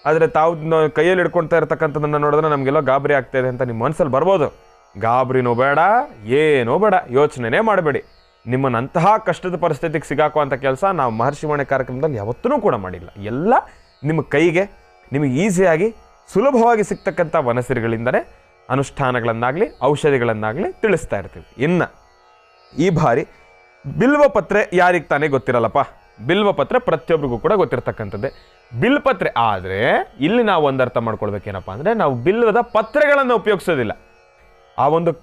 ಆದರೆ ತಾವು ಕೈಯಲ್ಲಿ ಹಿಡ್ಕೊಳ್ತಾ ಇರ್ತಕ್ಕಂಥದ್ದನ್ನು ನೋಡಿದ್ರೆ ನಮಗೆಲ್ಲ ಗಾಬರಿ ಆಗ್ತಾಯಿದೆ ಅಂತ ನಿಮ್ಮ ಮನಸ್ಸಲ್ಲಿ ಬರ್ಬೋದು. ಗಾಬರಿನೂ ಬೇಡ, ಏನೂ ಬೇಡ, ಯೋಚನೆನೇ ಮಾಡಬೇಡಿ. ನಿಮ್ಮನ್ನಂತಹ ಕಷ್ಟದ ಪರಿಸ್ಥಿತಿಗೆ ಸಿಗಾಕುವಂಥ ಕೆಲಸ ನಾವು ಮಹರ್ಷಿವಾಣಿ ಕಾರ್ಯಕ್ರಮದಲ್ಲಿ ಯಾವತ್ತೂ ಕೂಡ ಮಾಡಿಲ್ಲ. ಎಲ್ಲ ನಿಮ್ಮ ಕೈಗೆ ನಿಮಗೆ ಈಸಿಯಾಗಿ ಸುಲಭವಾಗಿ ಸಿಗ್ತಕ್ಕಂಥ ವನಸಿರಿಗಳಿಂದಲೇ ಅನುಷ್ಠಾನಗಳನ್ನಾಗಲಿ ಔಷಧಿಗಳನ್ನಾಗಲಿ ತಿಳಿಸ್ತಾ ಇರ್ತೀವಿ. ಇನ್ನು ಈ ಬಾರಿ ಬಿಲ್ವಪತ್ರೆ ಯಾರಿಗೆ ತಾನೇ ಗೊತ್ತಿರಲ್ಲಪ್ಪ, ಬಿಲ್ವಪತ್ರೆ ಪ್ರತಿಯೊಬ್ಬರಿಗೂ ಕೂಡ ಗೊತ್ತಿರ್ತಕ್ಕಂಥದ್ದೇ. ಬಿಲ್ಪತ್ರೆ ಆದರೆ ಇಲ್ಲಿ ನಾವು ಒಂದು ಅರ್ಥ ಮಾಡ್ಕೊಳ್ಬೇಕೇನಪ್ಪ ಅಂದರೆ, ನಾವು ಬಿಲ್ವದ ಪತ್ರೆಗಳನ್ನು ಉಪಯೋಗಿಸೋದಿಲ್ಲ. ಆ ಒಂದು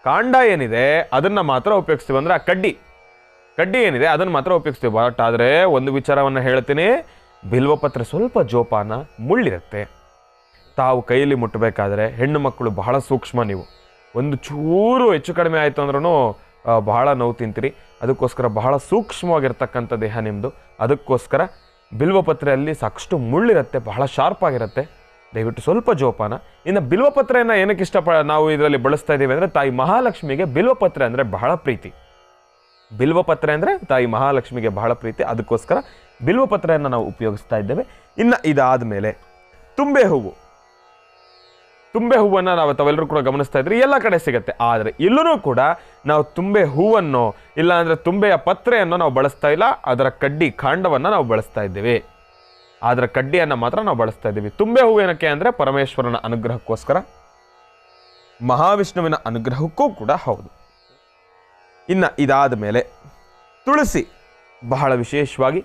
ಕಾಂಡ ಏನಿದೆ ಅದನ್ನು ಮಾತ್ರ ಉಪಯೋಗಿಸ್ತೀವಿ. ಅಂದರೆ ಆ ಕಡ್ಡಿ ಏನಿದೆ ಅದನ್ನು ಮಾತ್ರ ಉಪಯೋಗಿಸ್ತೀವಿ. ಬಟ್ ಆದರೆ ಒಂದು ವಿಚಾರವನ್ನು ಹೇಳ್ತೀನಿ, ಬಿಲ್ವಪತ್ರೆ ಸ್ವಲ್ಪ ಜೋಪಾನ, ಮುಳ್ಳಿರುತ್ತೆ. ತಾವು ಕೈಯಲ್ಲಿ ಮುಟ್ಟಬೇಕಾದ್ರೆ ಹೆಣ್ಣು ಮಕ್ಕಳು ಬಹಳ ಸೂಕ್ಷ್ಮ. ನೀವು ಒಂದು ಚೂರು ಹೆಚ್ಚು ಕಡಿಮೆ ಆಯಿತು ಅಂದ್ರೂ ಬಹಳ ನೋವು ತಿಂತೀರಿ. ಅದಕ್ಕೋಸ್ಕರ ಬಹಳ ಸೂಕ್ಷ್ಮವಾಗಿರ್ತಕ್ಕಂಥ ದೇಹ ನಿಮ್ಮದು. ಅದಕ್ಕೋಸ್ಕರ ಬಿಲ್ವಪತ್ರೆಯಲ್ಲಿ ಸಾಕಷ್ಟು ಮುಳ್ಳಿರುತ್ತೆ, ಬಹಳ ಶಾರ್ಪ್ ಆಗಿರುತ್ತೆ. ದಯವಿಟ್ಟು ಸ್ವಲ್ಪ ಜೋಪಾನ. ಇನ್ನು ಬಿಲ್ವಪತ್ರೆಯನ್ನು ಏನಕ್ಕೆ ನಾವು ಇದರಲ್ಲಿ ಬಳಸ್ತಾ ಇದ್ದೀವಿ ಅಂದರೆ, ತಾಯಿ ಮಹಾಲಕ್ಷ್ಮಿಗೆ ಬಿಲ್ವಪತ್ರೆ ಅಂದರೆ ಬಹಳ ಪ್ರೀತಿ. ಬಿಲ್ವಪತ್ರೆ ಅಂದರೆ ತಾಯಿ ಮಹಾಲಕ್ಷ್ಮಿಗೆ ಬಹಳ ಪ್ರೀತಿ. ಅದಕ್ಕೋಸ್ಕರ ಬಿಲ್ವಪತ್ರೆಯನ್ನು ನಾವು ಉಪಯೋಗಿಸ್ತಾ ಇದ್ದೇವೆ. ಇನ್ನು ಇದಾದ ಮೇಲೆ ತುಂಬೆ ಹೂವನ್ನು ನಾವು ತಾವೆಲ್ಲರೂ ಕೂಡ ಗಮನಿಸ್ತಾ ಇದ್ರಿ, ಎಲ್ಲ ಕಡೆ ಸಿಗುತ್ತೆ. ಆದರೆ ಇಲ್ಲೂ ಕೂಡ ನಾವು ತುಂಬೆ ಹೂವನ್ನು ಇಲ್ಲ ಅಂದರೆ ತುಂಬೆಯ ಪತ್ರೆಯನ್ನು ನಾವು ಬಳಸ್ತಾ ಇಲ್ಲ, ಅದರ ಕಾಂಡವನ್ನು ನಾವು ಬಳಸ್ತಾ ಇದ್ದೇವೆ. ಅದರ ಕಡ್ಡಿಯನ್ನು ಮಾತ್ರ ನಾವು ಬಳಸ್ತಾ ಇದ್ದೀವಿ. ತುಂಬೆ ಹೂವು ಏನಕ್ಕೆ ಅಂದರೆ ಪರಮೇಶ್ವರನ ಅನುಗ್ರಹಕ್ಕೋಸ್ಕರ, ಮಹಾವಿಷ್ಣುವಿನ ಅನುಗ್ರಹಕ್ಕೂ ಕೂಡ ಹೌದು. ಇನ್ನು ಇದಾದ ಮೇಲೆ ತುಳಸಿ, ಬಹಳ ವಿಶೇಷವಾಗಿ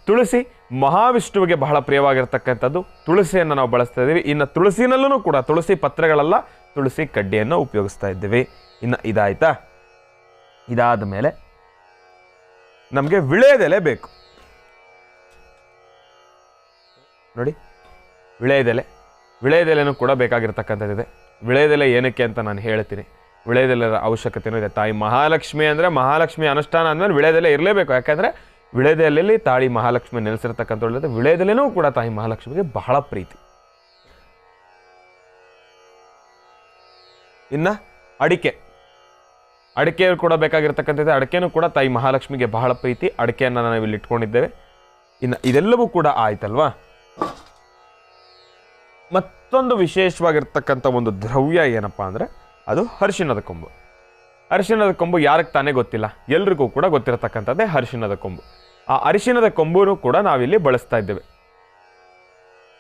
ತುಳಸಿ ಮಹಾವಿಷ್ಣುವಿಗೆ ಬಹಳ ಪ್ರಿಯವಾಗಿರ್ತಕ್ಕಂಥದ್ದು. ತುಳಸಿಯನ್ನು ನಾವು ಬಳಸ್ತಾ ಇದ್ದೀವಿ. ಇನ್ನು ತುಳಸಿನಲ್ಲೂ ಕೂಡ ತುಳಸಿ ಪತ್ರೆಗಳಲ್ಲ, ತುಳಸಿ ಕಡ್ಡಿಯನ್ನು ಉಪಯೋಗಿಸ್ತಾ ಇದ್ದೀವಿ. ಇನ್ನು ಇದಾಯ್ತಾ? ಇದಾದ ಮೇಲೆ ನಮಗೆ ವಿಳೆದೆಲೆ ಬೇಕು. ನೋಡಿ, ವಿಳೆದೆಲೆನೂ ಕೂಡ ಬೇಕಾಗಿರ್ತಕ್ಕಂಥದ್ದಿದೆ. ವಿಳೆದೆಲೆ ಏನಕ್ಕೆ ಅಂತ ನಾನು ಹೇಳ್ತೀನಿ. ವಿಳೆದೆಲೆಯ ಅವಶ್ಯಕತೆಯೂ ಇದೆ. ತಾಯಿ ಮಹಾಲಕ್ಷ್ಮಿ ಅಂದರೆ ಮಹಾಲಕ್ಷ್ಮಿ ಅನುಷ್ಠಾನ ಆದಮೇಲೆ ವಿಳೆದೆಲೆ ಇರಲೇಬೇಕು. ಯಾಕೆಂದರೆ ವಿಳೆದೆಲೆಯಲ್ಲಿ ತಾಯಿ ಮಹಾಲಕ್ಷ್ಮಿ ನೆಲೆಸಿರ್ತಕ್ಕಂಥದ್ದು. ವಿಳೆದೆಲೆನೂ ಕೂಡ ತಾಯಿ ಮಹಾಲಕ್ಷ್ಮಿಗೆ ಬಹಳ ಪ್ರೀತಿ. ಇನ್ನು ಅಡಿಕೆ ಕೂಡ ಬೇಕಾಗಿರ್ತಕ್ಕಂಥದ್ದು. ಅಡಿಕೆನೂ ಕೂಡ ತಾಯಿ ಮಹಾಲಕ್ಷ್ಮಿಗೆ ಬಹಳ ಪ್ರೀತಿ. ಅಡಿಕೆಯನ್ನು ನಾವು ಇಲ್ಲಿ ಇಟ್ಕೊಂಡಿದ್ದೇವೆ. ಇನ್ನು ಇದೆಲ್ಲವೂ ಕೂಡ ಆಯ್ತಲ್ವಾ. ಮತ್ತೊಂದು ವಿಶೇಷವಾಗಿರ್ತಕ್ಕಂಥ ಒಂದು ದ್ರವ್ಯ ಏನಪ್ಪ ಅಂದರೆ ಅದು ಅರಿಶಿಣದ ಕೊಂಬು. ಅರಿಶಿಣದ ಕೊಂಬು ಯಾರಿಗೆ ತಾನೇ ಗೊತ್ತಿಲ್ಲ, ಎಲ್ರಿಗೂ ಕೂಡ ಗೊತ್ತಿರತಕ್ಕಂಥದ್ದೇ ಅರಿಶಿಣದ ಕೊಂಬು. ಆ ಅರಿಶಿಣದ ಕೊಂಬೂ ಕೂಡ ನಾವಿಲ್ಲಿ ಬಳಸ್ತಾ ಇದ್ದೇವೆ.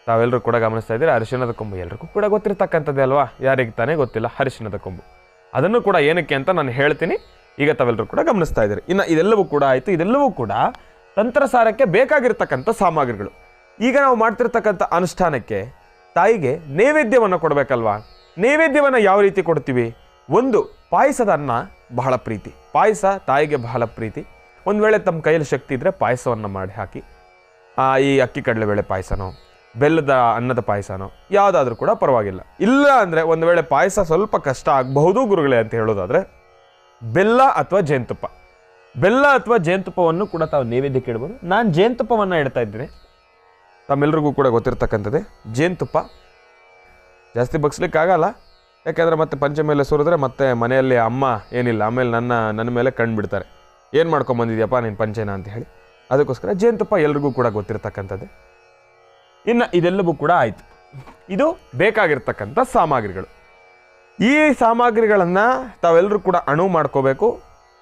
ತಾವೆಲ್ಲರೂ ಕೂಡ ಗಮನಿಸ್ತಾ ಇದ್ದೀರಿ, ಅರಿಶಿಣದ ಕೊಂಬು ಎಲ್ರಿಗೂ ಕೂಡ ಗೊತ್ತಿರತಕ್ಕಂಥದ್ದೇ ಅಲ್ವಾ, ಯಾರಿಗೆ ತಾನೇ ಗೊತ್ತಿಲ್ಲ ಅರಿಶಿಣದ ಕೊಂಬು. ಅದನ್ನು ಕೂಡ ಏನಕ್ಕೆ ಅಂತ ನಾನು ಹೇಳ್ತೀನಿ, ಈಗ ತಾವೆಲ್ಲರೂ ಕೂಡ ಗಮನಿಸ್ತಾ ಇದ್ದೀರಿ. ಇನ್ನು ಇದೆಲ್ಲವೂ ಕೂಡ ಆಯಿತು. ಇದೆಲ್ಲವೂ ಕೂಡ ತಂತ್ರಸಾರಕ್ಕೆ ಬೇಕಾಗಿರ್ತಕ್ಕಂಥ ಸಾಮಗ್ರಿಗಳು. ಈಗ ನಾವು ಮಾಡ್ತಿರ್ತಕ್ಕಂಥ ಅನುಷ್ಠಾನಕ್ಕೆ ತಾಯಿಗೆ ನೈವೇದ್ಯವನ್ನು ಕೊಡಬೇಕಲ್ವಾ. ನೈವೇದ್ಯವನ್ನು ಯಾವ ರೀತಿ ಕೊಡ್ತೀವಿ? ಒಂದು ಪಾಯಸದ ಅನ್ನ ಬಹಳ ಪ್ರೀತಿ. ಪಾಯಸ ತಾಯಿಗೆ ಬಹಳ ಪ್ರೀತಿ. ಒಂದು ವೇಳೆ ತಮ್ಮ ಕೈಯಲ್ಲಿ ಶಕ್ತಿ ಇದ್ದರೆ ಪಾಯಸವನ್ನು ಮಾಡಿ ಹಾಕಿ, ಈ ಅಕ್ಕಿ ಕಡಲೆಬೇಳೆ ಪಾಯಸನೋ ಬೆಲ್ಲದ ಅನ್ನದ ಪಾಯಸನೋ ಯಾವುದಾದ್ರೂ ಕೂಡ ಪರವಾಗಿಲ್ಲ. ಇಲ್ಲ ಅಂದರೆ ಒಂದು ವೇಳೆ ಪಾಯಸ ಸ್ವಲ್ಪ ಕಷ್ಟ ಆಗಬಹುದು ಗುರುಗಳೇ ಅಂತ ಹೇಳೋದಾದರೆ ಬೆಲ್ಲ ಅಥವಾ ಜೇನುತುಪ್ಪ, ಬೆಲ್ಲ ಅಥವಾ ಜೇನುತುಪ್ಪವನ್ನು ಕೂಡ ತಾವು ನೈವೇದ್ಯಕ್ಕೆ ಇಡ್ಬೋದು. ನಾನು ಜೇನುತುಪ್ಪವನ್ನು ಇಡ್ತಾ ಇದ್ದೀನಿ. ತಮ್ಮೆಲ್ಲರಿಗೂ ಕೂಡ ಗೊತ್ತಿರ್ತಕ್ಕಂಥದ್ದೇ ಜೇನುತುಪ್ಪ. ಜಾಸ್ತಿ ಬಗ್ಸ್ಲಿಕ್ಕಾಗಲ್ಲ, ಯಾಕೆಂದರೆ ಮತ್ತೆ ಪಂಚೆ ಮೇಲೆ ಸುರಿದ್ರೆ ಮತ್ತೆ ಮನೆಯಲ್ಲಿ ಅಮ್ಮ ಏನಿಲ್ಲ, ಆಮೇಲೆ ನನ್ನ ಮೇಲೆ ಕಣ್ಣು ಬಿಡ್ತಾರೆ, ಏನು ಮಾಡ್ಕೊಂಬಂದಿದ್ಯಪ್ಪ ನೀನು ಪಂಚೆನ ಅಂತ ಹೇಳಿ. ಅದಕ್ಕೋಸ್ಕರ ಜೇನುತುಪ್ಪ ಎಲ್ರಿಗೂ ಕೂಡ ಗೊತ್ತಿರ್ತಕ್ಕಂಥದ್ದೇ. ಇನ್ನು ಇದೆಲ್ಲವೂ ಕೂಡ ಆಯಿತು. ಇದು ಬೇಕಾಗಿರ್ತಕ್ಕಂಥ ಸಾಮಗ್ರಿಗಳು. ಈ ಸಾಮಗ್ರಿಗಳನ್ನು ತಾವೆಲ್ಲರೂ ಕೂಡ ಅಣು ಮಾಡ್ಕೋಬೇಕು.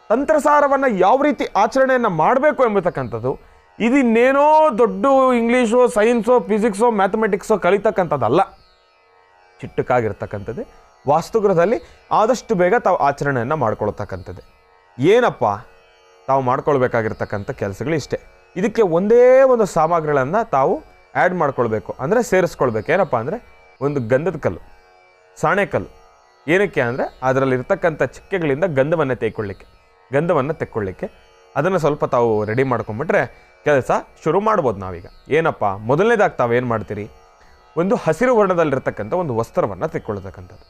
ತಂತ್ರಸಾರವನ್ನು ಯಾವ ರೀತಿ ಆಚರಣೆಯನ್ನು ಮಾಡಬೇಕು ಎಂಬತಕ್ಕಂಥದ್ದು ಇದಿನ್ನೇನೋ ದೊಡ್ಡ ಇಂಗ್ಲೀಷೋ ಸೈನ್ಸೋ ಫಿಸಿಕ್ಸೋ ಮ್ಯಾಥಮೆಟಿಕ್ಸೋ ಕಲಿತಕ್ಕಂಥದ್ದಲ್ಲ, ಚಿಟ್ಟಕ್ಕಾಗಿರ್ತಕ್ಕಂಥದ್ದೇ. ವಾಸ್ತುಗೃಹದಲ್ಲಿ ಆದಷ್ಟು ಬೇಗ ತಾವು ಆಚರಣೆಯನ್ನು ಮಾಡ್ಕೊಳ್ತಕ್ಕಂಥದ್ದೇ. ಏನಪ್ಪ ತಾವು ಮಾಡ್ಕೊಳ್ಬೇಕಾಗಿರ್ತಕ್ಕಂಥ ಕೆಲಸಗಳು ಇಷ್ಟೇ. ಇದಕ್ಕೆ ಒಂದೇ ಒಂದು ಸಾಮಗ್ರಿಗಳನ್ನು ತಾವು ಆ್ಯಡ್ ಮಾಡ್ಕೊಳ್ಬೇಕು, ಅಂದರೆ ಸೇರಿಸ್ಕೊಳ್ಬೇಕು. ಏನಪ್ಪ ಅಂದರೆ ಒಂದು ಗಂಧದ ಕಲ್ಲು, ಸಾಣೆಕಲ್ಲು. ಏನಕ್ಕೆ ಅಂದರೆ ಅದರಲ್ಲಿರ್ತಕ್ಕಂಥ ಚಿಕ್ಕೆಗಳಿಂದ ಗಂಧವನ್ನು ತೆಕ್ಕೊಳ್ಳಿಕ್ಕೆ ಅದನ್ನು ಸ್ವಲ್ಪ ತಾವು ರೆಡಿ ಮಾಡ್ಕೊಂಬಿಟ್ರೆ ಕೆಲಸ ಶುರು ಮಾಡ್ಬೋದು ನಾವೀಗ. ಏನಪ್ಪ ಮೊದಲನೇದಾಗಿ ತಾವೇನು ಮಾಡ್ತೀರಿ? ಒಂದು ಹಸಿರು ವರ್ಣದಲ್ಲಿರ್ತಕ್ಕಂಥ ಒಂದು ವಸ್ತ್ರವನ್ನು ತೆಕ್ಕೊಳ್ತಕ್ಕಂಥದ್ದು.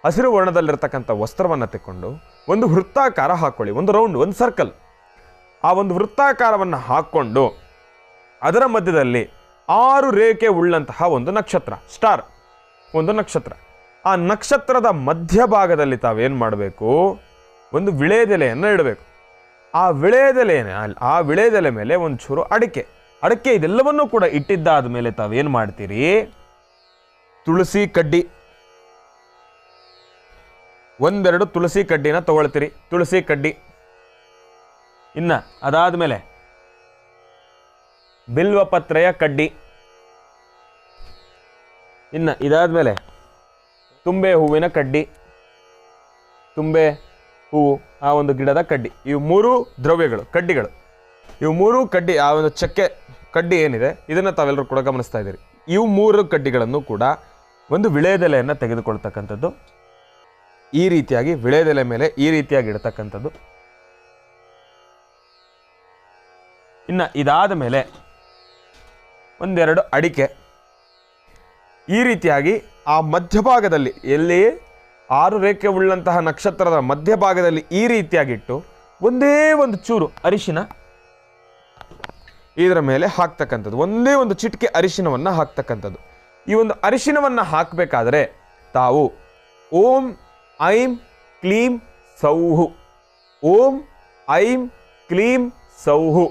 ಹಸಿರು ವರ್ಣದಲ್ಲಿರ್ತಕ್ಕಂಥ ವಸ್ತ್ರವನ್ನು ತೆಕ್ಕೊಂಡು ಒಂದು ವೃತ್ತಾಕಾರ ಹಾಕ್ಕೊಳ್ಳಿ, ಒಂದು ರೌಂಡ್, ಒಂದು ಸರ್ಕಲ್. ಆ ಒಂದು ವೃತ್ತಾಕಾರವನ್ನು ಹಾಕ್ಕೊಂಡು ಅದರ ಮಧ್ಯದಲ್ಲಿ 6 ರೇಖೆ ಉಳ್ಳಂತಹ ಒಂದು ನಕ್ಷತ್ರ, ಸ್ಟಾರ್, ಒಂದು ನಕ್ಷತ್ರ. ಆ ನಕ್ಷತ್ರದ ಮಧ್ಯಭಾಗದಲ್ಲಿ ತಾವೇನು ಮಾಡಬೇಕು? ಒಂದು ವಿಳೆದೆಲೆಯನ್ನು ಇಡಬೇಕು. ಆ ವಿಳೆದೆಲೆ ಮೇಲೆ ಒಂದು ಚೂರು ಅಡಿಕೆ ಇದೆಲ್ಲವನ್ನೂ ಕೂಡ ಇಟ್ಟಿದ್ದಾದ ಮೇಲೆ ತಾವೇನು ಮಾಡ್ತೀರಿ? ತುಳಸಿ ಕಡ್ಡಿ, ಒಂದೆರಡು ತುಳಸಿ ಕಡ್ಡಿನ ತಗೊಳ್ತೀರಿ. ತುಳಸಿ ಕಡ್ಡಿ. ಇನ್ನು ಅದಾದ ಮೇಲೆ ಬಿಲ್ವಪತ್ರೆಯ ಕಡ್ಡಿ. ಇನ್ನು ಇದಾದ್ಮೇಲೆ ತುಂಬೆ ಹೂವಿನ ಕಡ್ಡಿ, ತುಂಬೆ ಹೂವು, ಆ ಒಂದು ಗಿಡದ ಕಡ್ಡಿ. ಇವು 3 ದ್ರವ್ಯಗಳು, ಕಡ್ಡಿಗಳು. ಇವು 3 ಕಡ್ಡಿ, ಆ ಒಂದು ಚಕ್ಕೆ ಕಡ್ಡಿ ಏನಿದೆ ಇದನ್ನು ತಾವೆಲ್ಲರೂ ಕೂಡ ಗಮನಿಸ್ತಾ ಇದ್ದೀರಿ. ಇವು 3 ಕಡ್ಡಿಗಳನ್ನು ಕೂಡ ಒಂದು ವಿಳೆದೆಲೆಯನ್ನು ತೆಗೆದುಕೊಳ್ತಕ್ಕಂಥದ್ದು. ಈ ರೀತಿಯಾಗಿ ವಿಳೆದೆಲೆ ಮೇಲೆ ಈ ರೀತಿಯಾಗಿ ಇಡ್ತಕ್ಕಂಥದ್ದು. ಇನ್ನು ಇದಾದ ಮೇಲೆ ಒಂದೆರಡು ಅಡಿಕೆ. ಈ ರೀತಿಯಾಗಿ ಆ ಮಧ್ಯಭಾಗದಲ್ಲಿ, ಎಲ್ಲಿ 6 ರೇಖೆ ಉಳ್ಳಂತಹ ನಕ್ಷತ್ರದ ಮಧ್ಯಭಾಗದಲ್ಲಿ ಈ ರೀತಿಯಾಗಿಟ್ಟು ಒಂದೇ ಒಂದು ಚೂರು ಅರಿಶಿನ ಇದರ ಮೇಲೆ ಹಾಕ್ತಕ್ಕಂಥದ್ದು. ಒಂದೇ ಒಂದು ಚಿಟಿಕೆ ಅರಿಶಿನವನ್ನು ಹಾಕ್ತಕ್ಕಂಥದ್ದು. ಈ ಒಂದು ಅರಿಶಿನವನ್ನು ಹಾಕಬೇಕಾದ್ರೆ ತಾವು ಓಂ ಐಂ ಕ್ಲೀಂ ಸೌಹು, ಓಂ ಐಂ ಕ್ಲೀಂ ಸೌಹು,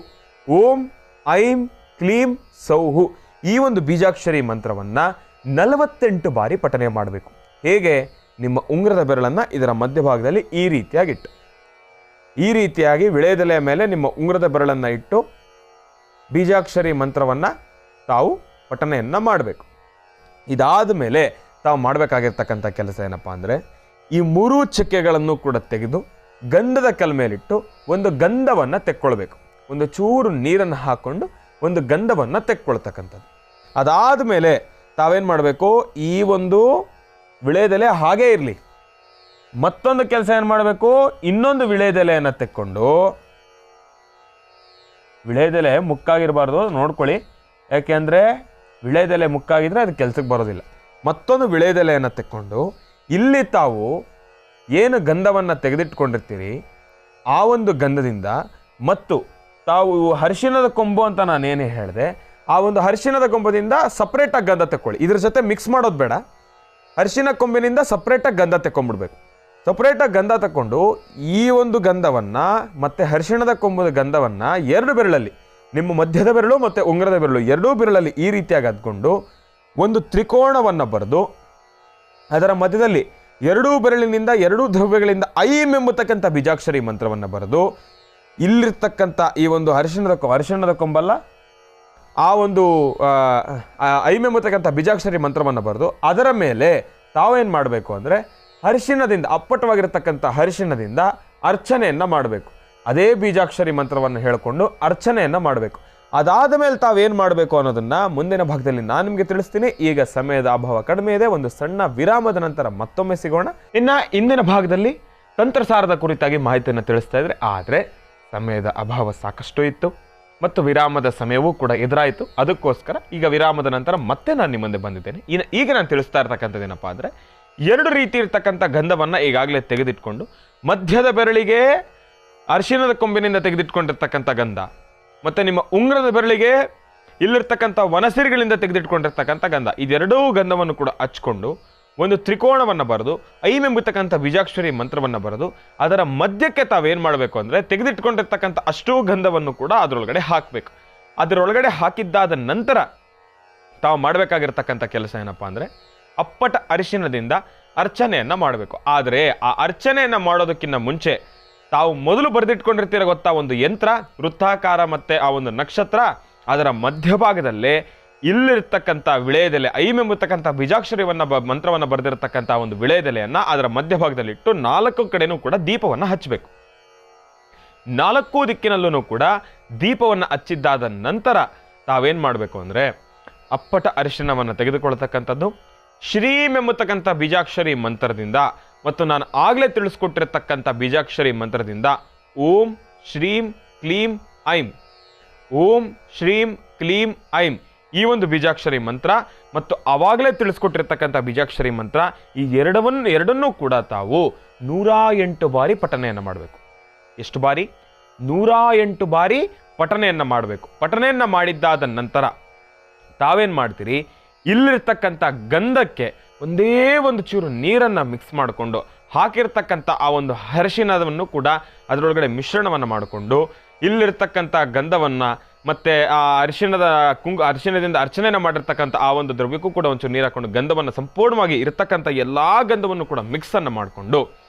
ಓಂ ಐಂ ಕ್ಲೀಂ ಸೌಹು, ಈ ಒಂದು ಬೀಜಾಕ್ಷರಿ ಮಂತ್ರವನ್ನು 48 ಬಾರಿ ಪಠನೆ ಮಾಡಬೇಕು. ಹೇಗೆ? ನಿಮ್ಮ ಉಂಗುರದ ಬೆರಳನ್ನು ಇದರ ಮಧ್ಯಭಾಗದಲ್ಲಿ ಈ ರೀತಿಯಾಗಿಟ್ಟು, ಈ ರೀತಿಯಾಗಿ ವಿಳೆದೆಲೆಯ ಮೇಲೆ ನಿಮ್ಮ ಉಂಗುರದ ಬೆರಳನ್ನು ಇಟ್ಟು ಬೀಜಾಕ್ಷರಿ ಮಂತ್ರವನ್ನು ತಾವು ಪಠನೆಯನ್ನು ಮಾಡಬೇಕು. ಇದಾದ ಮೇಲೆ ತಾವು ಮಾಡಬೇಕಾಗಿರ್ತಕ್ಕಂಥ ಕೆಲಸ ಏನಪ್ಪ ಅಂದರೆ, ಈ 3 ಚಕ್ಕೆಗಳನ್ನು ಕೂಡ ತೆಗೆದು ಗಂಧದ ಕಲ್ ಮೇಲಿಟ್ಟು ಒಂದು ಗಂಧವನ್ನು ತೆಕ್ಕೊಳ್ಬೇಕು. ಒಂದು ಚೂರು ನೀರನ್ನು ಹಾಕ್ಕೊಂಡು ಒಂದು ಗಂಧವನ್ನು ತೆಕ್ಕೊಳ್ತಕ್ಕಂಥದ್ದು. ಅದಾದ ಮೇಲೆ ತಾವೇನು ಮಾಡಬೇಕು? ಈ ಒಂದು ವಿಳೆದೆಲೆ ಹಾಗೇ ಇರಲಿ. ಮತ್ತೊಂದು ಕೆಲಸ ಏನು ಮಾಡಬೇಕು? ಇನ್ನೊಂದು ವಿಳೆದೆಲೆಯನ್ನು ತೆಕ್ಕೊಂಡು, ವಿಳೆದೆಲೆ ಮುಕ್ಕಾಗಿರಬಾರ್ದು ನೋಡ್ಕೊಳ್ಳಿ, ಯಾಕೆಂದರೆ ವಿಳೆದೆಲೆ ಮುಕ್ಕಾಗಿದ್ರೆ ಅದು ಕೆಲಸಕ್ಕೆ ಬರೋದಿಲ್ಲ. ಮತ್ತೊಂದು ವಿಳೆದೆಲೆಯನ್ನು ತೆಕ್ಕೊಂಡು ಇಲ್ಲಿ ತಾವು ಏನು ಗಂಧವನ್ನು ತೆಗೆದಿಟ್ಕೊಂಡಿರ್ತೀರಿ ಆ ಒಂದು ಗಂಧದಿಂದ ಮತ್ತು ತಾವು ಅರಿಶಿಣದ ಕೊಂಬು ಅಂತ ನಾನೇನೇ ಹೇಳಿದೆ, ಆ ಒಂದು ಅರಿಶಿಣದ ಕೊಂಬದಿಂದ ಸಪ್ರೇಟಾಗಿ ಗಂಧ ತಗೊಳ್ಳಿ. ಇದ್ರ ಜೊತೆ ಮಿಕ್ಸ್ ಮಾಡೋದು ಬೇಡ. ಅರಿಶಿಣ ಕೊಂಬಿನಿಂದ ಸಪ್ರೇಟಾಗಿ ಗಂಧ ತಗೊಂಡ್ಬಿಡ್ಬೇಕು. ಸಪ್ರೇಟಾಗಿ ಗಂಧ ತಗೊಂಡು ಈ ಒಂದು ಗಂಧವನ್ನು ಮತ್ತು ಅರಿಶಿಣದ ಕೊಂಬದ ಗಂಧವನ್ನು 2 ಬೆರಳಲ್ಲಿ, ನಿಮ್ಮ ಮಧ್ಯದ ಬೆರಳು ಮತ್ತು ಉಂಗುರದ ಬೆರಳು 2 ಬೆರಳಲ್ಲಿ ಈ ರೀತಿಯಾಗಿ ಅದ್ಕೊಂಡು ಒಂದು ತ್ರಿಕೋಣವನ್ನು ಬರೆದು ಅದರ ಮಧ್ಯದಲ್ಲಿ 2 ಬೆರಳಿನಿಂದ 2 ದ್ರವ್ಯಗಳಿಂದ ಐಂ ಎಂಬತಕ್ಕಂಥ ಬೀಜಾಕ್ಷರಿ ಮಂತ್ರವನ್ನು ಬರೆದು ಇಲ್ಲಿರ್ತಕ್ಕಂಥ ಈ ಒಂದು ಅರಿಶಿಣದ ಕೊಂಬಲ್ಲ, ಆ ಒಂದು ಐಂ ಎಂಬತಕ್ಕಂಥ ಬೀಜಾಕ್ಷರಿ ಮಂತ್ರವನ್ನು ಬರೆದು ಅದರ ಮೇಲೆ ತಾವೇನು ಮಾಡಬೇಕು ಅಂದರೆ ಅರಿಶಿಣದಿಂದ, ಅಪ್ಪಟವಾಗಿರತಕ್ಕಂಥ ಅರಿಶಿಣದಿಂದ ಅರ್ಚನೆಯನ್ನು ಮಾಡಬೇಕು. ಅದೇ ಬೀಜಾಕ್ಷರಿ ಮಂತ್ರವನ್ನು ಹೇಳಿಕೊಂಡು ಅರ್ಚನೆಯನ್ನು ಮಾಡಬೇಕು. ಅದಾದ ಮೇಲೆ ತಾವೇನು ಮಾಡಬೇಕು ಅನ್ನೋದನ್ನು ಮುಂದಿನ ಭಾಗದಲ್ಲಿ ನಾನು ನಿಮಗೆ ತಿಳಿಸ್ತೀನಿ. ಈಗ ಸಮಯದ ಅಭಾವ ಕಡಿಮೆ ಇದೆ. ಒಂದು ಸಣ್ಣ ವಿರಾಮದ ನಂತರ ಮತ್ತೊಮ್ಮೆ ಸಿಗೋಣ. ಇನ್ನು ಇಂದಿನ ಭಾಗದಲ್ಲಿ ತಂತ್ರಸಾರದ ಕುರಿತಾಗಿ ಮಾಹಿತಿಯನ್ನು ತಿಳಿಸ್ತಾ ಇದ್ರೆ, ಆದರೆ ಸಮಯದ ಅಭಾವ ಸಾಕಷ್ಟು ಇತ್ತು ಮತ್ತು ವಿರಾಮದ ಸಮಯವೂ ಕೂಡ ಎದುರಾಯಿತು. ಅದಕ್ಕೋಸ್ಕರ ಈಗ ವಿರಾಮದ ನಂತರ ಮತ್ತೆ ನಾನು ನಿಮ್ಮ ಮುಂದೆ ಬಂದಿದ್ದೇನೆ. ಈಗ ನಾನು ತಿಳಿಸ್ತಾ ಇರ್ತಕ್ಕಂಥದ್ದೇನಪ್ಪ ಅಂದರೆ, 2 ರೀತಿ ಇರ್ತಕ್ಕಂಥ ಗಂಧವನ್ನು ಈಗಾಗಲೇ ತೆಗೆದಿಟ್ಕೊಂಡು ಮಧ್ಯದ ಬೆರಳಿಗೆ ಅರಿಶಿಣದ ಕೊಂಬಿನಿಂದ ತೆಗೆದಿಟ್ಕೊಂಡಿರ್ತಕ್ಕಂಥ ಗಂಧ ಮತ್ತು ನಿಮ್ಮ ಉಂಗುರದ ಬೆರಳಿಗೆ ಇಲ್ಲಿರ್ತಕ್ಕಂಥ ವನಸಿರಿಗಳಿಂದ ತೆಗೆದಿಟ್ಕೊಂಡಿರ್ತಕ್ಕಂಥ ಗಂಧ, ಇದೆರಡೂ ಗಂಧವನ್ನು ಕೂಡ ಹಚ್ಕೊಂಡು ಒಂದು ತ್ರಿಕೋಣವನ್ನು ಬರೆದು ಐಂ ಎಂಬತಕ್ಕಂಥ ಬೀಜಾಕ್ಷರಿ ಮಂತ್ರವನ್ನು ಬರೆದು ಅದರ ಮಧ್ಯಕ್ಕೆ ತಾವೇನು ಮಾಡಬೇಕು ಅಂದರೆ ತೆಗೆದಿಟ್ಕೊಂಡಿರ್ತಕ್ಕಂಥ ಅಷ್ಟೂ ಗಂಧವನ್ನು ಕೂಡ ಅದರೊಳಗಡೆ ಹಾಕಬೇಕು. ಅದರೊಳಗಡೆ ಹಾಕಿದ್ದಾದ ನಂತರ ತಾವು ಮಾಡಬೇಕಾಗಿರ್ತಕ್ಕಂಥ ಕೆಲಸ ಏನಪ್ಪ ಅಂದರೆ ಅಪ್ಪಟ ಅರಿಶಿಣದಿಂದ ಅರ್ಚನೆಯನ್ನು ಮಾಡಬೇಕು. ಆದರೆ ಆ ಅರ್ಚನೆಯನ್ನು ಮಾಡೋದಕ್ಕಿಂತ ಮುಂಚೆ ತಾವು ಮೊದಲು ಬರೆದಿಟ್ಕೊಂಡಿರ್ತೀರ ಗೊತ್ತಾ, ಒಂದು ಯಂತ್ರ ವೃತ್ತಾಕಾರ ಮತ್ತು ಆ ಒಂದು ನಕ್ಷತ್ರ, ಅದರ ಮಧ್ಯಭಾಗದಲ್ಲೇ ಇಲ್ಲಿರ್ತಕ್ಕಂಥ ವಿಳೆಯದೆಲೆ, ಐಂ ಎಂಬತಕ್ಕಂಥ ಮಂತ್ರವನ್ನು ಬರೆದಿರತಕ್ಕಂಥ ಒಂದು ವಿಳೆಯದೆಲೆಯನ್ನು ಅದರ ಮಧ್ಯಭಾಗದಲ್ಲಿಟ್ಟು 4 ಕಡೆನೂ ಕೂಡ ದೀಪವನ್ನು ಹಚ್ಚಬೇಕು. 4 ದಿಕ್ಕಿನಲ್ಲೂ ಕೂಡ ದೀಪವನ್ನು ಹಚ್ಚಿದ್ದಾದ ನಂತರ ತಾವೇನು ಮಾಡಬೇಕು ಅಂದರೆ ಅಪ್ಪಟ ಅರಿಶಿಣವನ್ನು ತೆಗೆದುಕೊಳ್ತಕ್ಕಂಥದ್ದು ಶ್ರೀಂ ಎಂಬತಕ್ಕಂಥ ಬೀಜಾಕ್ಷರಿ ಮಂತ್ರದಿಂದ ಮತ್ತು ನಾನು ಆಗಲೇ ತಿಳಿಸ್ಕೊಟ್ಟಿರತಕ್ಕಂಥ ಬೀಜಾಕ್ಷರಿ ಮಂತ್ರದಿಂದ ಓಂ ಶ್ರೀಂ ಕ್ಲೀಂ ಐಂ, ಓಂ ಶ್ರೀಂ ಕ್ಲೀಂ ಐಂ ಈ ಒಂದು ಬೀಜಾಕ್ಷರಿ ಮಂತ್ರ ಮತ್ತು ಆವಾಗಲೇ ತಿಳಿಸ್ಕೊಟ್ಟಿರ್ತಕ್ಕಂಥ ಬೀಜಾಕ್ಷರಿ ಮಂತ್ರ, ಈ ಎರಡನ್ನೂ ಕೂಡ ತಾವು 108 ಬಾರಿ ಪಠನೆಯನ್ನು ಮಾಡಬೇಕು. ಎಷ್ಟು ಬಾರಿ? 108 ಬಾರಿ ಪಠನೆಯನ್ನು ಮಾಡಬೇಕು. ಪಠನೆಯನ್ನು ಮಾಡಿದ್ದಾದ ನಂತರ ತಾವೇನು ಮಾಡ್ತೀರಿ, ಇಲ್ಲಿರ್ತಕ್ಕಂಥ ಗಂಧಕ್ಕೆ ಒಂದೇ ಒಂದು ಚೂರು ನೀರನ್ನು ಮಿಕ್ಸ್ ಮಾಡಿಕೊಂಡು ಹಾಕಿರ್ತಕ್ಕಂಥ ಆ ಒಂದು ಅರಿಶಿಣವನ್ನು ಕೂಡ ಅದರೊಳಗಡೆ ಮಿಶ್ರಣವನ್ನು ಮಾಡಿಕೊಂಡು ಇಲ್ಲಿರ್ತಕ್ಕಂಥ ಗಂಧವನ್ನು ಮತ್ತು ಆ ಅರಿಶಿಣದಿಂದ ಅರ್ಚನೆಯನ್ನು ಮಾಡಿರ್ತಕ್ಕಂಥ ಆ ಒಂದು ದ್ರವ್ಯಕ್ಕೂ ಕೂಡ ಒಂಚೂರು ನೀರು ಹಾಕೊಂಡು ಗಂಧವನ್ನು ಸಂಪೂರ್ಣವಾಗಿ ಇರತಕ್ಕಂಥ ಎಲ್ಲ ಗಂಧವನ್ನು ಕೂಡ ಮಿಕ್ಸನ್ನು ಮಾಡಿಕೊಂಡು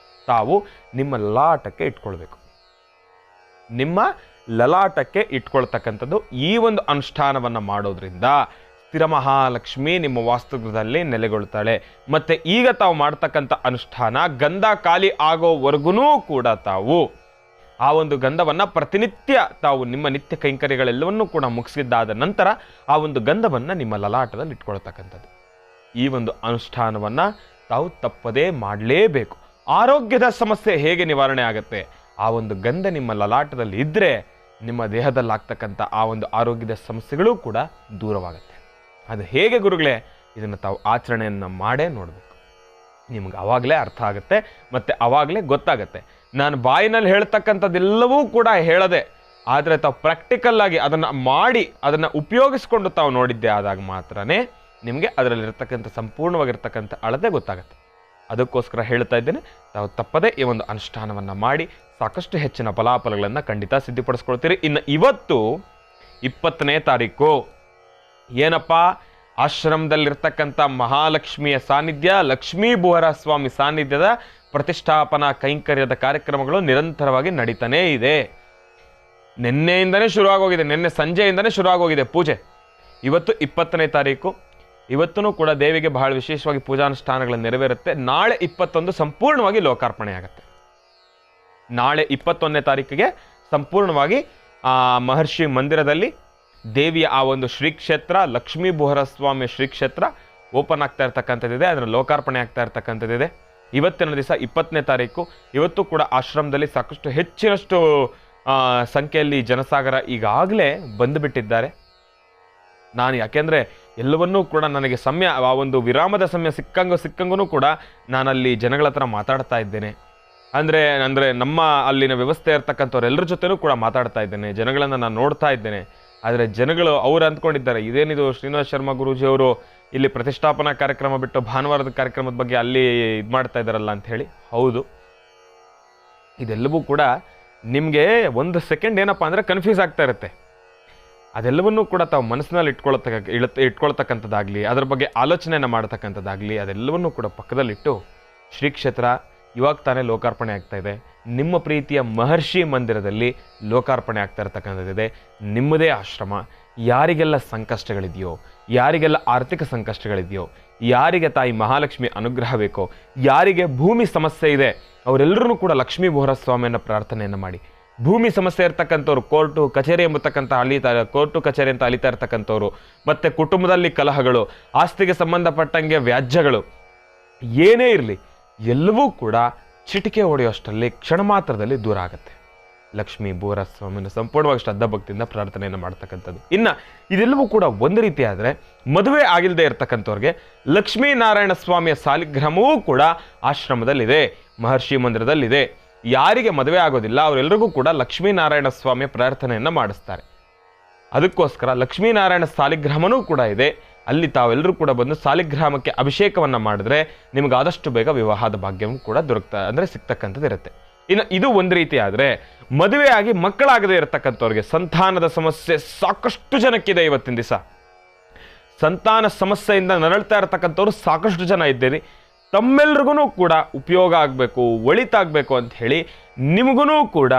ತಾವು ನಿಮ್ಮ ಲಲಾಟಕ್ಕೆ ಇಟ್ಕೊಳ್ಬೇಕು. ನಿಮ್ಮ ಲಲಾಟಕ್ಕೆ ಇಟ್ಕೊಳ್ತಕ್ಕಂಥದ್ದು ಈ ಒಂದು ಅನುಷ್ಠಾನವನ್ನು ಮಾಡೋದ್ರಿಂದ ಸ್ಥಿರ ಮಹಾಲಕ್ಷ್ಮಿ ನಿಮ್ಮ ವಾಸ್ತುಗೃಹದಲ್ಲಿ ನೆಲೆಗೊಳ್ತಾಳೆ. ಮತ್ತು ಈಗ ತಾವು ಮಾಡ್ತಕ್ಕಂಥ ಅನುಷ್ಠಾನ ಗಂಧ ಖಾಲಿ ಆಗೋವರೆಗೂ ಕೂಡ ತಾವು ಆ ಒಂದು ಗಂಧವನ್ನು ಪ್ರತಿನಿತ್ಯ ತಾವು ನಿಮ್ಮ ನಿತ್ಯ ಕೈಂಕರ್ಯಗಳೆಲ್ಲವನ್ನೂ ಕೂಡ ಮುಗಿಸಿದ್ದಾದ ನಂತರ ಆ ಒಂದು ಗಂಧವನ್ನು ನಿಮ್ಮ ಲಲಾಟದಲ್ಲಿ ಇಟ್ಕೊಳ್ತಕ್ಕಂಥದ್ದು. ಈ ಒಂದು ಅನುಷ್ಠಾನವನ್ನು ತಾವು ತಪ್ಪದೇ ಮಾಡಲೇಬೇಕು. ಆರೋಗ್ಯದ ಸಮಸ್ಯೆ ಹೇಗೆ ನಿವಾರಣೆ ಆಗುತ್ತೆ? ಆ ಒಂದು ಗಂಧ ನಿಮ್ಮ ಲಲಾಟದಲ್ಲಿ ಇದ್ದರೆ ನಿಮ್ಮ ದೇಹದಲ್ಲಾಗ್ತಕ್ಕಂಥ ಆ ಒಂದು ಆರೋಗ್ಯದ ಸಮಸ್ಯೆಗಳೂ ಕೂಡ ದೂರವಾಗುತ್ತೆ. ಅದು ಹೇಗೆ ಗುರುಗಳೇ? ಇದನ್ನು ತಾವು ಆಚರಣೆಯನ್ನು ಮಾಡೇ ನೋಡಬೇಕು. ನಿಮ್ಗೆ ಆವಾಗಲೇ ಅರ್ಥ ಆಗುತ್ತೆ ಮತ್ತು ಆವಾಗಲೇ ಗೊತ್ತಾಗುತ್ತೆ. ನಾನು ಬಾಯಿನಲ್ಲಿ ಹೇಳ್ತಕ್ಕಂಥದ್ದೆಲ್ಲವೂ ಕೂಡ ಹೇಳದೆ, ಆದರೆ ತಾವು ಪ್ರಾಕ್ಟಿಕಲ್ ಆಗಿ ಅದನ್ನು ಮಾಡಿ ಅದನ್ನು ಉಪಯೋಗಿಸ್ಕೊಂಡು ತಾವು ನೋಡಿದ್ದೆ ಆದಾಗ ಮಾತ್ರನೇ ನಿಮಗೆ ಅದರಲ್ಲಿರ್ತಕ್ಕಂಥ ಸಂಪೂರ್ಣವಾಗಿರ್ತಕ್ಕಂಥ ಅಳತೆ ಗೊತ್ತಾಗುತ್ತೆ. ಅದಕ್ಕೋಸ್ಕರ ಹೇಳ್ತಾ ಇದ್ದೇನೆ, ತಾವು ತಪ್ಪದೇ ಈ ಒಂದು ಅನುಷ್ಠಾನವನ್ನು ಮಾಡಿ ಸಾಕಷ್ಟು ಹೆಚ್ಚಿನ ಫಲಾಫಲಗಳನ್ನು ಖಂಡಿತ ಸಿದ್ಧಪಡಿಸ್ಕೊಳ್ತೀರಿ. ಇನ್ನು ಇವತ್ತು 20ನೇ ತಾರೀಕು ಏನಪ್ಪ, ಆಶ್ರಮದಲ್ಲಿರ್ತಕ್ಕಂಥ ಮಹಾಲಕ್ಷ್ಮಿಯ ಸಾನ್ನಿಧ್ಯ, ಲಕ್ಷ್ಮೀ ಬೋಹರ ಸ್ವಾಮಿ ಸಾನ್ನಿಧ್ಯದ ಪ್ರತಿಷ್ಠಾಪನಾ ಕೈಂಕರ್ಯದ ಕಾರ್ಯಕ್ರಮಗಳು ನಿರಂತರವಾಗಿ ನಡೀತಾನೇ ಇದೆ. ನಿನ್ನೆಯಿಂದನೇ ಶುರುವಾಗೋಗಿದೆ, ನಿನ್ನೆ ಸಂಜೆಯಿಂದನೇ ಶುರುವಾಗೋಗಿದೆ ಪೂಜೆ. ಇವತ್ತು 20ನೇ ತಾರೀಕು. ಇವತ್ತೂ ಕೂಡ ದೇವಿಗೆ ಬಹಳ ವಿಶೇಷವಾಗಿ ಪೂಜಾನುಷ್ಠಾನಗಳು ನೆರವೇರುತ್ತೆ. ನಾಳೆ 21 ಸಂಪೂರ್ಣವಾಗಿ ಲೋಕಾರ್ಪಣೆ ಆಗುತ್ತೆ. ನಾಳೆ 21ನೇ ತಾರೀಕಿಗೆ ಸಂಪೂರ್ಣವಾಗಿ ಮಹರ್ಷಿ ಮಂದಿರದಲ್ಲಿ ದೇವಿಯ ಆ ಒಂದು ಶ್ರೀ ಕ್ಷೇತ್ರ, ಲಕ್ಷ್ಮೀ ಬೋಹರ ಸ್ವಾಮಿಯ ಶ್ರೀ ಕ್ಷೇತ್ರ ಓಪನ್ ಆಗ್ತಾ ಇರ್ತಕ್ಕಂಥದ್ದಿದೆ, ಅದರ ಲೋಕಾರ್ಪಣೆ ಆಗ್ತಾ ಇರ್ತಕ್ಕಂಥದ್ದಿದೆ. ಇವತ್ತಿನ ದಿವಸ 20ನೇ ತಾರೀಕು. ಇವತ್ತು ಕೂಡ ಆಶ್ರಮದಲ್ಲಿ ಸಾಕಷ್ಟು ಹೆಚ್ಚಿನಷ್ಟು ಸಂಖ್ಯೆಯಲ್ಲಿ ಜನಸಾಗರ ಈಗಾಗಲೇ ಬಂದುಬಿಟ್ಟಿದ್ದಾರೆ. ನಾನು ಯಾಕೆಂದರೆ ಎಲ್ಲವನ್ನೂ ಕೂಡ ನನಗೆ ಸಮಯ, ಆ ಒಂದು ವಿರಾಮದ ಸಮಯ ಸಿಕ್ಕಂಗೂ ಕೂಡ ನಾನಲ್ಲಿ ಜನಗಳ ಹತ್ರ ಮಾತಾಡ್ತಾ ಇದ್ದೇನೆ. ಅಂದರೆ ಅಂದರೆ ನಮ್ಮ ಅಲ್ಲಿನ ವ್ಯವಸ್ಥೆ ಇರ್ತಕ್ಕಂಥವ್ರೆಲ್ಲರ ಜೊತೆನೂ ಕೂಡ ಮಾತಾಡ್ತಾ ಇದ್ದೇನೆ, ಜನಗಳನ್ನು ನಾನು ನೋಡ್ತಾ ಇದ್ದೇನೆ. ಆದರೆ ಜನಗಳು ಅವ್ರು ಅಂದ್ಕೊಂಡಿದ್ದಾರೆ ಇದೇನಿದು ಶ್ರೀನಿವಾಸ್ ಶರ್ಮಾ ಗುರೂಜಿಯವರು ಇಲ್ಲಿ ಪ್ರತಿಷ್ಠಾಪನಾ ಕಾರ್ಯಕ್ರಮ ಬಿಟ್ಟು ಭಾನುವಾರದ ಕಾರ್ಯಕ್ರಮದ ಬಗ್ಗೆ ಅಲ್ಲಿ ಇದು ಮಾಡ್ತಾ ಇದ್ದಾರಲ್ಲ ಅಂತ ಹೇಳಿ. ಹೌದು, ಇದೆಲ್ಲವೂ ಕೂಡ ನಿಮಗೆ ಒಂದು ಸೆಕೆಂಡ್ ಏನಪ್ಪ ಅಂದರೆ ಕನ್ಫ್ಯೂಸ್ ಆಗ್ತಾ ಇರುತ್ತೆ. ಅದೆಲ್ಲವನ್ನೂ ಕೂಡ ತಾವು ಮನಸ್ಸಿನಲ್ಲಿ ಇಟ್ಕೊಳ್ತಕ್ಕಂಥದ್ದಾಗಲಿ, ಅದರ ಬಗ್ಗೆ ಆಲೋಚನೆಯನ್ನು ಮಾಡ್ತಕ್ಕಂಥದ್ದಾಗಲಿ, ಅದೆಲ್ಲವನ್ನೂ ಕೂಡ ಪಕ್ಕದಲ್ಲಿಟ್ಟು ಶ್ರೀ ಕ್ಷೇತ್ರ ಇವಾಗ ತಾನೇ ಲೋಕಾರ್ಪಣೆ ಆಗ್ತಾ ಇದೆ. ನಿಮ್ಮ ಪ್ರೀತಿಯ ಮಹರ್ಷಿ ಮಂದಿರದಲ್ಲಿ ಲೋಕಾರ್ಪಣೆ ಆಗ್ತಾ ಇರತಕ್ಕಂಥದ್ದಿದೆ. ನಿಮ್ಮದೇ ಆಶ್ರಮ. ಯಾರಿಗೆಲ್ಲ ಸಂಕಷ್ಟಗಳಿದೆಯೋ, ಯಾರಿಗೆಲ್ಲ ಆರ್ಥಿಕ ಸಂಕಷ್ಟಗಳಿದೆಯೋ, ಯಾರಿಗೆ ತಾಯಿ ಮಹಾಲಕ್ಷ್ಮಿ ಅನುಗ್ರಹ ಬೇಕೋ, ಯಾರಿಗೆ ಭೂಮಿ ಸಮಸ್ಯೆ ಇದೆ ಅವರೆಲ್ಲರೂ ಕೂಡ ಲಕ್ಷ್ಮೀ ಬೋರಸ್ವಾಮಿಯನ್ನು ಪ್ರಾರ್ಥನೆಯನ್ನು ಮಾಡಿ. ಭೂಮಿ ಸಮಸ್ಯೆ ಇರ್ತಕ್ಕಂಥವ್ರು ಕೋರ್ಟು ಕಚೇರಿ ಎಂಬತಕ್ಕಂಥ ಕೋರ್ಟು ಕಚೇರಿ ಅಂತ ಅಲಿತಾ ಇರ್ತಕ್ಕಂಥವ್ರು, ಮತ್ತು ಕುಟುಂಬದಲ್ಲಿ ಕಲಹಗಳು, ಆಸ್ತಿಗೆ ಸಂಬಂಧಪಟ್ಟಂಗೆ ವ್ಯಾಜ್ಯಗಳು ಏನೇ ಇರಲಿ ಎಲ್ಲವೂ ಕೂಡ ಚಿಟಿಕೆ ಹೊಡೆಯುವಷ್ಟರಲ್ಲಿ ಕ್ಷಣ ಮಾತ್ರದಲ್ಲಿ ದೂರ ಆಗುತ್ತೆ. ಲಕ್ಷ್ಮೀ ಬೋರಸ್ವಾಮಿನ ಸಂಪೂರ್ಣವಾಗಿ ಶ್ರದ್ಧಾಭಕ್ತಿಯಿಂದ ಪ್ರಾರ್ಥನೆಯನ್ನು ಮಾಡ್ತಕ್ಕಂಥದ್ದು. ಇನ್ನು ಇದೆಲ್ಲವೂ ಕೂಡ ಒಂದು ರೀತಿ ಆದರೆ ಮದುವೆ ಆಗಿಲ್ಲದೆ ಇರತಕ್ಕಂಥವ್ರಿಗೆ ಲಕ್ಷ್ಮೀನಾರಾಯಣ ಸ್ವಾಮಿಯ ಸಾಲಿಗ್ರಾಮವೂ ಕೂಡ ಆಶ್ರಮದಲ್ಲಿದೆ, ಮಹರ್ಷಿ ಮಂದಿರದಲ್ಲಿದೆ. ಯಾರಿಗೆ ಮದುವೆ ಆಗೋದಿಲ್ಲ ಅವರೆಲ್ಲರಿಗೂ ಕೂಡ ಲಕ್ಷ್ಮೀನಾರಾಯಣ ಸ್ವಾಮಿಯ ಪ್ರಾರ್ಥನೆಯನ್ನು ಮಾಡಿಸ್ತಾರೆ. ಅದಕ್ಕೋಸ್ಕರ ಲಕ್ಷ್ಮೀನಾರಾಯಣ ಸಾಲಿಗ್ರಾಮನೂ ಕೂಡ ಇದೆ. ಅಲ್ಲಿ ತಾವೆಲ್ಲರೂ ಕೂಡ ಬಂದು ಸಾಲಿಗ್ರಾಮಕ್ಕೆ ಅಭಿಷೇಕವನ್ನು ಮಾಡಿದ್ರೆ ನಿಮಗೆ ಆದಷ್ಟು ಬೇಗ ವಿವಾಹದ ಭಾಗ್ಯವನ್ನು ಕೂಡ ಸಿಗ್ತಕ್ಕಂಥದ್ದು ಇರುತ್ತೆ. ಇನ್ನು ಇದು ಒಂದು ರೀತಿ ಆದರೆ ಮದುವೆ ಆಗಿ ಮಕ್ಕಳಾಗದೇ ಇರತಕ್ಕಂಥವ್ರಿಗೆ ಸಂತಾನದ ಸಮಸ್ಯೆ ಸಾಕಷ್ಟು ಜನಕ್ಕಿದೆ. ಇವತ್ತಿನ ದಿವಸ ಸಂತಾನ ಸಮಸ್ಯೆಯಿಂದ ನರಳ್ತಾ ಇರತಕ್ಕಂಥವ್ರು ಸಾಕಷ್ಟು ಜನ ಇದ್ದೀರಿ. ತಮ್ಮೆಲ್ರಿಗೂ ಕೂಡ ಉಪಯೋಗ ಆಗಬೇಕು, ಒಳಿತಾಗಬೇಕು ಅಂತ ಹೇಳಿ ನಿಮಗೂ ಕೂಡ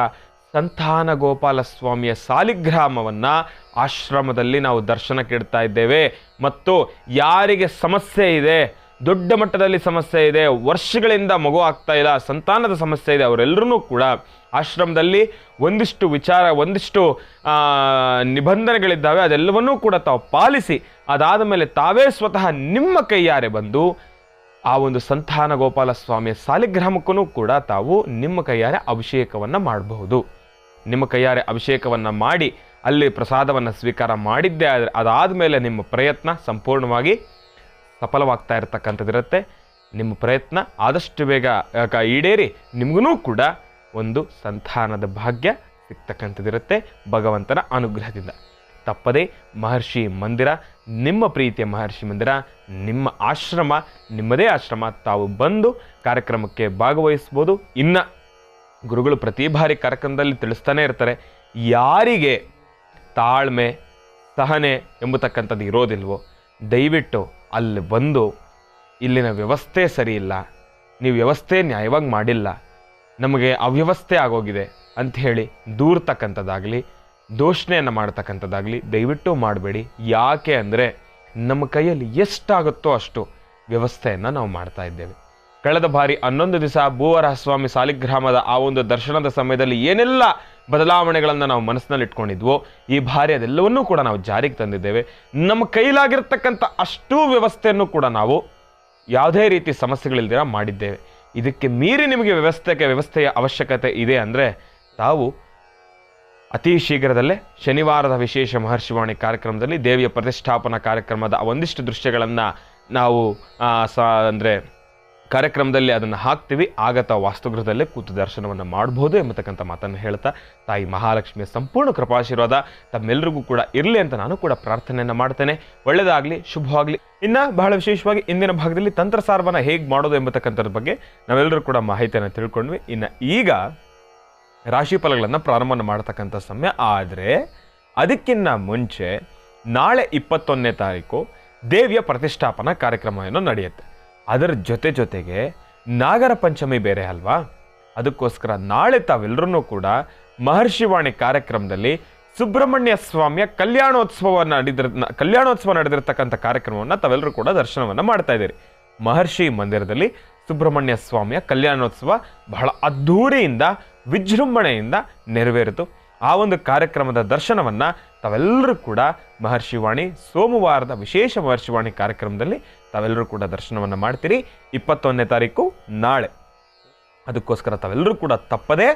ಸಂತಾನ ಗೋಪಾಲ ಸ್ವಾಮಿಯ ಸಾಲಿಗ್ರಾಮವನ್ನು ಆಶ್ರಮದಲ್ಲಿ ನಾವು ದರ್ಶನಕ್ಕೆ ಇಡ್ತಾ ಇದ್ದೇವೆ. ಮತ್ತು ಯಾರಿಗೆ ಸಮಸ್ಯೆ ಇದೆ, ದೊಡ್ಡ ಮಟ್ಟದಲ್ಲಿ ಸಮಸ್ಯೆ ಇದೆ, ವರ್ಷಗಳಿಂದ ಮಗು ಆಗ್ತಾ ಇಲ್ಲ, ಸಂತಾನದ ಸಮಸ್ಯೆ ಇದೆ, ಅವರೆಲ್ಲರೂ ಕೂಡ ಆಶ್ರಮದಲ್ಲಿ ಒಂದಿಷ್ಟು ನಿಬಂಧನೆಗಳಿದ್ದಾವೆ. ಅದೆಲ್ಲವನ್ನೂ ಕೂಡ ತಾವು ಪಾಲಿಸಿ ಅದಾದ ಮೇಲೆ ತಾವೇ ಸ್ವತಃ ನಿಮ್ಮ ಕೈಯಾರೆ ಬಂದು ಆ ಒಂದು ಸಂತಾನ ಗೋಪಾಲ ಸ್ವಾಮಿಯ ಸಾಲಿಗ್ರಾಮಕ್ಕೂ ಕೂಡ ತಾವು ನಿಮ್ಮ ಕೈಯಾರೆ ಅಭಿಷೇಕವನ್ನು ಮಾಡಬಹುದು. ನಿಮ್ಮ ಕೈಯಾರೆ ಅಭಿಷೇಕವನ್ನು ಮಾಡಿ ಅಲ್ಲಿ ಪ್ರಸಾದವನ್ನು ಸ್ವೀಕಾರ ಮಾಡಿದ್ದೇ ಆದರೆ ಅದಾದ ಮೇಲೆ ನಿಮ್ಮ ಪ್ರಯತ್ನ ಸಂಪೂರ್ಣವಾಗಿ ಸಫಲವಾಗ್ತಾ ಇರತಕ್ಕಂಥದ್ದಿರುತ್ತೆ. ನಿಮ್ಮ ಪ್ರಯತ್ನ ಆದಷ್ಟು ಬೇಗ ಈಡೇರಿ ನಿಮಗೂ ಕೂಡ ಒಂದು ಸಂತಾನದ ಭಾಗ್ಯ ಸಿಗ್ತಕ್ಕಂಥದ್ದಿರುತ್ತೆ ಭಗವಂತನ ಅನುಗ್ರಹದಿಂದ. ತಪ್ಪದೇ ಮಹರ್ಷಿ ಮಂದಿರ, ನಿಮ್ಮ ಪ್ರೀತಿಯ ಮಹರ್ಷಿ ಮಂದಿರ, ನಿಮ್ಮ ಆಶ್ರಮ, ನಿಮ್ಮದೇ ಆಶ್ರಮ. ತಾವು ಬಂದು ಕಾರ್ಯಕ್ರಮಕ್ಕೆ ಭಾಗವಹಿಸ್ಬೋದು. ಇನ್ನು ಗುರುಗಳು ಪ್ರತಿ ಬಾರಿ ಕಾರ್ಯಕ್ರಮದಲ್ಲಿ ತಿಳಿಸ್ತಾನೆ ಇರ್ತಾರೆ, ಯಾರಿಗೆ ತಾಳ್ಮೆ ಸಹನೆ ಎಂಬತಕ್ಕಂಥದ್ದು ಇರೋದಿಲ್ವೋ ದಯವಿಟ್ಟು ಅಲ್ಲಿ ಬಂದು ಇಲ್ಲಿನ ವ್ಯವಸ್ಥೆ ಸರಿ ಇಲ್ಲ, ನೀವು ವ್ಯವಸ್ಥೆ ನ್ಯಾಯವಾಗಿ ಮಾಡಿಲ್ಲ, ನಮಗೆ ಅವ್ಯವಸ್ಥೆ ಆಗೋಗಿದೆ ಅಂಥೇಳಿ ದೂರ್ತಕ್ಕಂಥದ್ದಾಗಲಿ ದೂಷಣೆಯನ್ನು ಮಾಡ್ತಕ್ಕಂಥದ್ದಾಗಲಿ ದಯವಿಟ್ಟು ಮಾಡಬೇಡಿ. ಯಾಕೆ ಅಂದರೆ ನಮ್ಮ ಕೈಯಲ್ಲಿ ಎಷ್ಟಾಗುತ್ತೋ ಅಷ್ಟು ವ್ಯವಸ್ಥೆಯನ್ನು ನಾವು ಮಾಡ್ತಾ ಇದ್ದೇವೆ. ಕಳೆದ ಬಾರಿ 11 ದಿವಸ ಭೂವರಹಸ್ವಾಮಿ ಸಾಲಿಗ್ರಾಮದ ಆ ಒಂದು ದರ್ಶನದ ಸಮಯದಲ್ಲಿ ಏನೆಲ್ಲ ಬದಲಾವಣೆಗಳನ್ನು ನಾವು ಮನಸ್ಸಿನಲ್ಲಿ ಇಟ್ಕೊಂಡಿದ್ವೋ ಈ ಬಾರಿ ಅದೆಲ್ಲವನ್ನೂ ಕೂಡ ನಾವು ಜಾರಿಗೆ ತಂದಿದ್ದೇವೆ. ನಮ್ಮ ಕೈಲಾಗಿರ್ತಕ್ಕಂಥ ಅಷ್ಟೂ ವ್ಯವಸ್ಥೆಯನ್ನು ಕೂಡ ನಾವು ಯಾವುದೇ ರೀತಿ ಸಮಸ್ಯೆಗಳಿಲ್ದಿರ ಮಾಡಿದ್ದೇವೆ. ಇದಕ್ಕೆ ಮೀರಿ ನಿಮಗೆ ವ್ಯವಸ್ಥೆಯ ಅವಶ್ಯಕತೆ ಇದೆ ಅಂದರೆ ತಾವು ಅತಿ ಶೀಘ್ರದಲ್ಲೇ ಶನಿವಾರದ ವಿಶೇಷ ಮಹರ್ಷಿವಾಣಿ ಕಾರ್ಯಕ್ರಮದಲ್ಲಿ ದೇವಿಯ ಪ್ರತಿಷ್ಠಾಪನಾ ಕಾರ್ಯಕ್ರಮದ ಒಂದಿಷ್ಟು ದೃಶ್ಯಗಳನ್ನು ನಾವು ಕಾರ್ಯಕ್ರಮದಲ್ಲಿ ಅದನ್ನು ಹಾಕ್ತೀವಿ. ಆಗ ತಾವು ವಾಸ್ತುಗೃಹದಲ್ಲೇ ಕೂತು ದರ್ಶನವನ್ನು ಮಾಡಬಹುದು ಎಂಬತಕ್ಕಂಥ ಮಾತನ್ನು ಹೇಳ್ತಾ ತಾಯಿ ಮಹಾಲಕ್ಷ್ಮಿಯ ಸಂಪೂರ್ಣ ಕೃಪಾಶೀರ್ವಾದ ತಮ್ಮೆಲ್ಲರಿಗೂ ಕೂಡ ಇರಲಿ ಅಂತ ನಾನು ಕೂಡ ಪ್ರಾರ್ಥನೆಯನ್ನು ಮಾಡ್ತೇನೆ. ಒಳ್ಳೆಯದಾಗಲಿ, ಶುಭವಾಗಲಿ. ಇನ್ನು ಬಹಳ ವಿಶೇಷವಾಗಿ ಇಂದಿನ ಭಾಗದಲ್ಲಿ ತಂತ್ರಸಾರವನ್ನು ಹೇಗೆ ಮಾಡೋದು ಎಂಬತಕ್ಕಂಥದ್ರ ಬಗ್ಗೆ ನಾವೆಲ್ಲರೂ ಕೂಡ ಮಾಹಿತಿಯನ್ನು ತಿಳ್ಕೊಂಡ್ವಿ. ಇನ್ನು ಈಗ ರಾಶಿ ಫಲಗಳನ್ನು ಪ್ರಾರಂಭ ಮಾಡ್ತಕ್ಕಂಥ ಸಮಯ. ಆದರೆ ಅದಕ್ಕಿಂತ ಮುಂಚೆ ನಾಳೆ 21ನೇ ತಾರೀಕು ದೇವಿಯ ಪ್ರತಿಷ್ಠಾಪನಾ ಕಾರ್ಯಕ್ರಮ ಏನೋ ನಡೆಯುತ್ತೆ. ಅದರ ಜೊತೆಗೆ ನಾಗರ ಪಂಚಮಿ ಬೇರೆ ಅಲ್ವಾ, ಅದಕ್ಕೋಸ್ಕರ ನಾಳೆ ತಾವೆಲ್ಲರೂ ಕೂಡ ಮಹರ್ಷಿವಾಣಿ ಕಾರ್ಯಕ್ರಮದಲ್ಲಿ ಸುಬ್ರಹ್ಮಣ್ಯ ಸ್ವಾಮಿಯ ಕಲ್ಯಾಣೋತ್ಸವ ನಡೆದಿರ್ತಕ್ಕಂಥ ಕಾರ್ಯಕ್ರಮವನ್ನು ತಾವೆಲ್ಲರೂ ಕೂಡ ದರ್ಶನವನ್ನು ಮಾಡ್ತಾ ಇದ್ದೀರಿ. ಮಹರ್ಷಿ ಮಂದಿರದಲ್ಲಿ ಸುಬ್ರಹ್ಮಣ್ಯ ಸ್ವಾಮಿಯ ಕಲ್ಯಾಣೋತ್ಸವ ಬಹಳ ಅದ್ಧೂರಿಯಿಂದ ವಿಜೃಂಭಣೆಯಿಂದ ನೆರವೇರಿತು. ಆ ಒಂದು ಕಾರ್ಯಕ್ರಮದ ದರ್ಶನವನ್ನು ತಾವೆಲ್ಲರೂ ಕೂಡ ಮಹರ್ಷಿವಾಣಿ ಸೋಮವಾರದ ವಿಶೇಷ ಮಹರ್ಷಿವಾಣಿ ಕಾರ್ಯಕ್ರಮದಲ್ಲಿ ತಾವೆಲ್ಲರೂ ಕೂಡ ದರ್ಶನವನ್ನು ಮಾಡ್ತೀರಿ. 21ನೇ ತಾರೀಕು ನಾಳೆ. ಅದಕ್ಕೋಸ್ಕರ ತಾವೆಲ್ಲರೂ ಕೂಡ ತಪ್ಪದೇ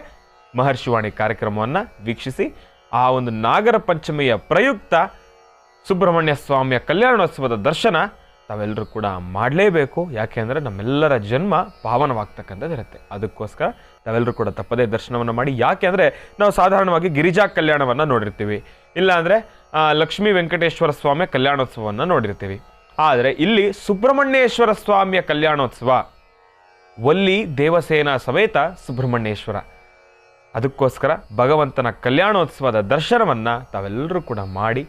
ಮಹರ್ಷಿವಾಣಿ ಕಾರ್ಯಕ್ರಮವನ್ನು ವೀಕ್ಷಿಸಿ ಆ ಒಂದು ನಾಗರ ಪಂಚಮಿಯ ಪ್ರಯುಕ್ತ ಸುಬ್ರಹ್ಮಣ್ಯ ಸ್ವಾಮಿಯ ಕಲ್ಯಾಣೋತ್ಸವದ ದರ್ಶನ ತಾವೆಲ್ಲರೂ ಕೂಡ ಮಾಡಲೇಬೇಕು. ಯಾಕೆಂದರೆ ನಮ್ಮೆಲ್ಲರ ಜನ್ಮ ಪಾವನವಾಗ್ತಕ್ಕಂಥದ್ದು ಇರುತ್ತೆ. ಅದಕ್ಕೋಸ್ಕರ ತಾವೆಲ್ಲರೂ ಕೂಡ ತಪ್ಪದೇ ದರ್ಶನವನ್ನು ಮಾಡಿ. ಯಾಕೆ ಅಂದರೆ ನಾವು ಸಾಧಾರಣವಾಗಿ ಗಿರಿಜಾ ಕಲ್ಯಾಣವನ್ನು ನೋಡಿರ್ತೀವಿ, ಇಲ್ಲಾಂದರೆ ಲಕ್ಷ್ಮೀ ವೆಂಕಟೇಶ್ವರ ಸ್ವಾಮಿಯ ಕಲ್ಯಾಣೋತ್ಸವವನ್ನು ನೋಡಿರ್ತೀವಿ. ಆದರೆ ಇಲ್ಲಿ ಸುಬ್ರಹ್ಮಣ್ಯೇಶ್ವರ ಸ್ವಾಮಿಯ ಕಲ್ಯಾಣೋತ್ಸವ, ವಲ್ಲಿ ದೇವಸೇನ ಸಮೇತ ಸುಬ್ರಹ್ಮಣ್ಯೇಶ್ವರ. ಅದಕ್ಕೋಸ್ಕರ ಭಗವಂತನ ಕಲ್ಯಾಣೋತ್ಸವದ ದರ್ಶನವನ್ನು ತಾವೆಲ್ಲರೂ ಕೂಡ ಮಾಡಿ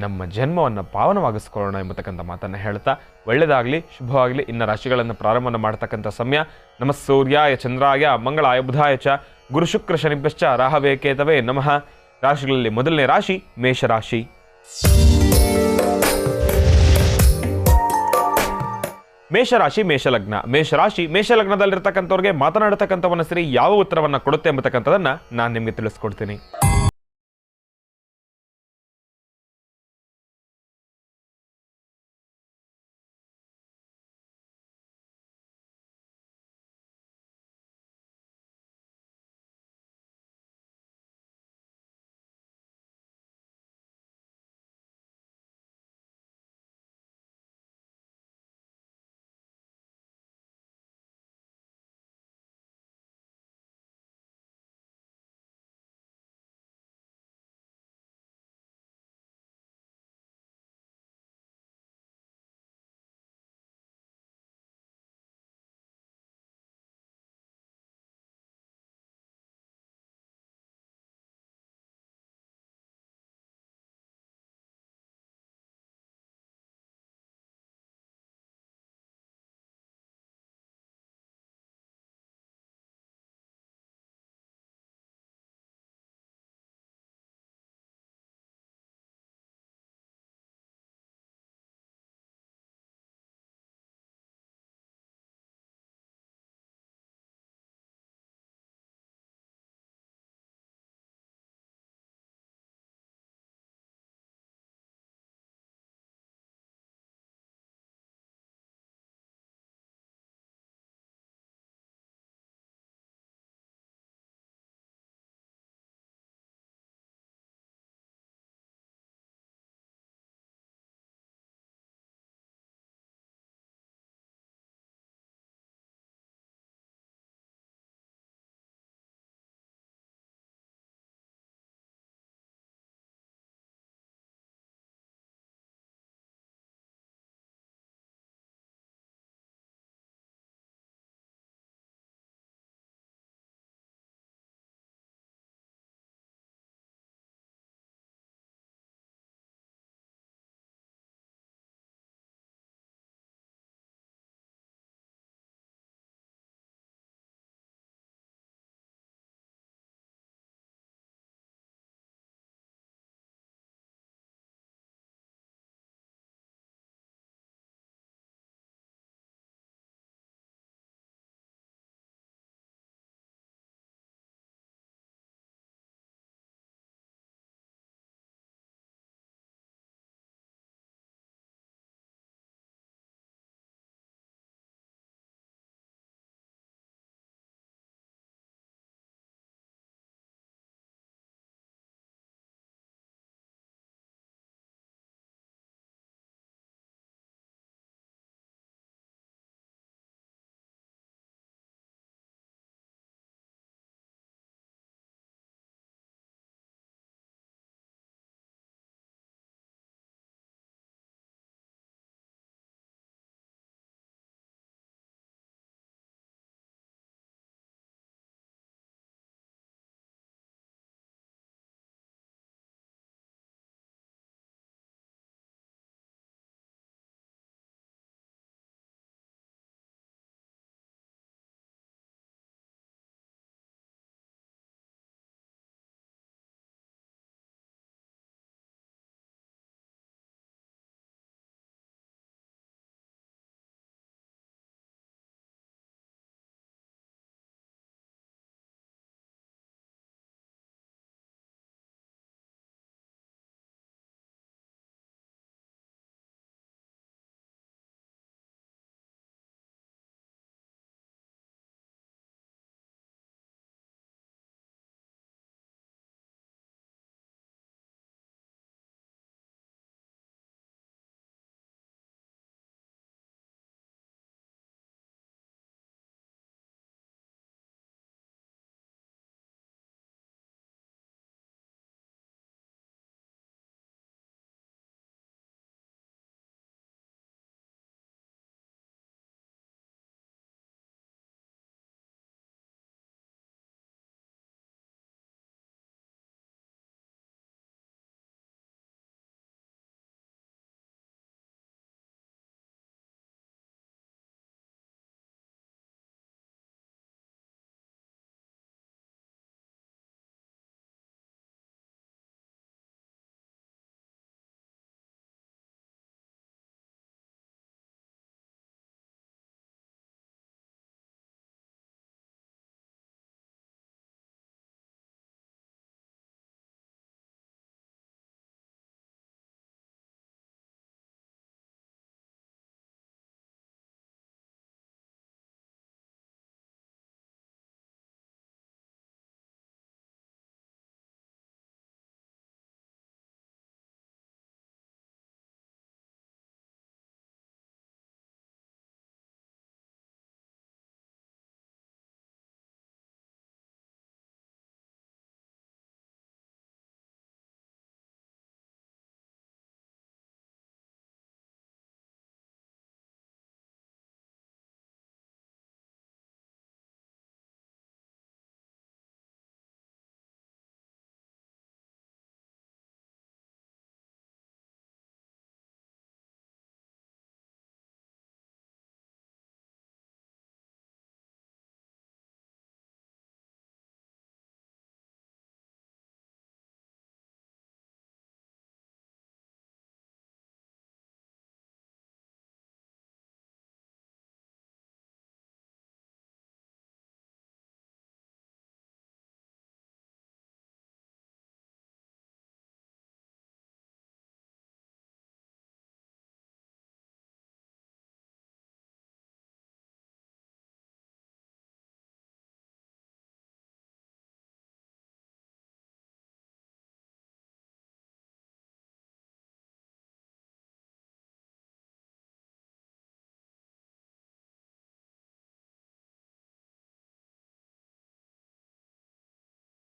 ನಮ್ಮ ಜನ್ಮವನ್ನು ಪಾವನವಾಗಿಸ್ಕೊಳ್ಳೋಣ ಎಂಬತಕ್ಕಂಥ ಮಾತನ್ನು ಹೇಳ್ತಾ, ಒಳ್ಳೆಯದಾಗಲಿ, ಶುಭವಾಗಲಿ. ಇನ್ನು ರಾಶಿಗಳನ್ನು ಪ್ರಾರಂಭ ಮಾಡ್ತಕ್ಕಂಥ ಸಮಯ. ನಮಃ ಸೂರ್ಯಾಯ ಚಂದ್ರಾಯ ಮಂಗಳಾಯ ಬುಧಾಯ ಚ ಗುರು ಶುಕ್ರ ಶನಿಭ್ಯಶ್ಚ ರಾಹವೇ ಕೇತವೇ ನಮಃ. ರಾಶಿಗಳಲ್ಲಿ ಮೊದಲನೇ ರಾಶಿ ಮೇಷರಾಶಿ. ಮೇಷರಾಶಿ ಮೇಷಲಗ್ನ. ಮೇಷರಾಶಿ ಮೇಷಲಗ್ನದಲ್ಲಿರ್ತಕ್ಕಂಥವ್ರಿಗೆ ಮಾತನಾಡತಕ್ಕಂಥವನ್ನ ಸರಿ ಯಾವ ಉತ್ತರವನ್ನು ಕೊಡುತ್ತೆ ಎಂಬತಕ್ಕಂಥದನ್ನ ನಾನು ನಿಮಗೆ ತಿಳಿಸ್ಕೊಡ್ತೀನಿ.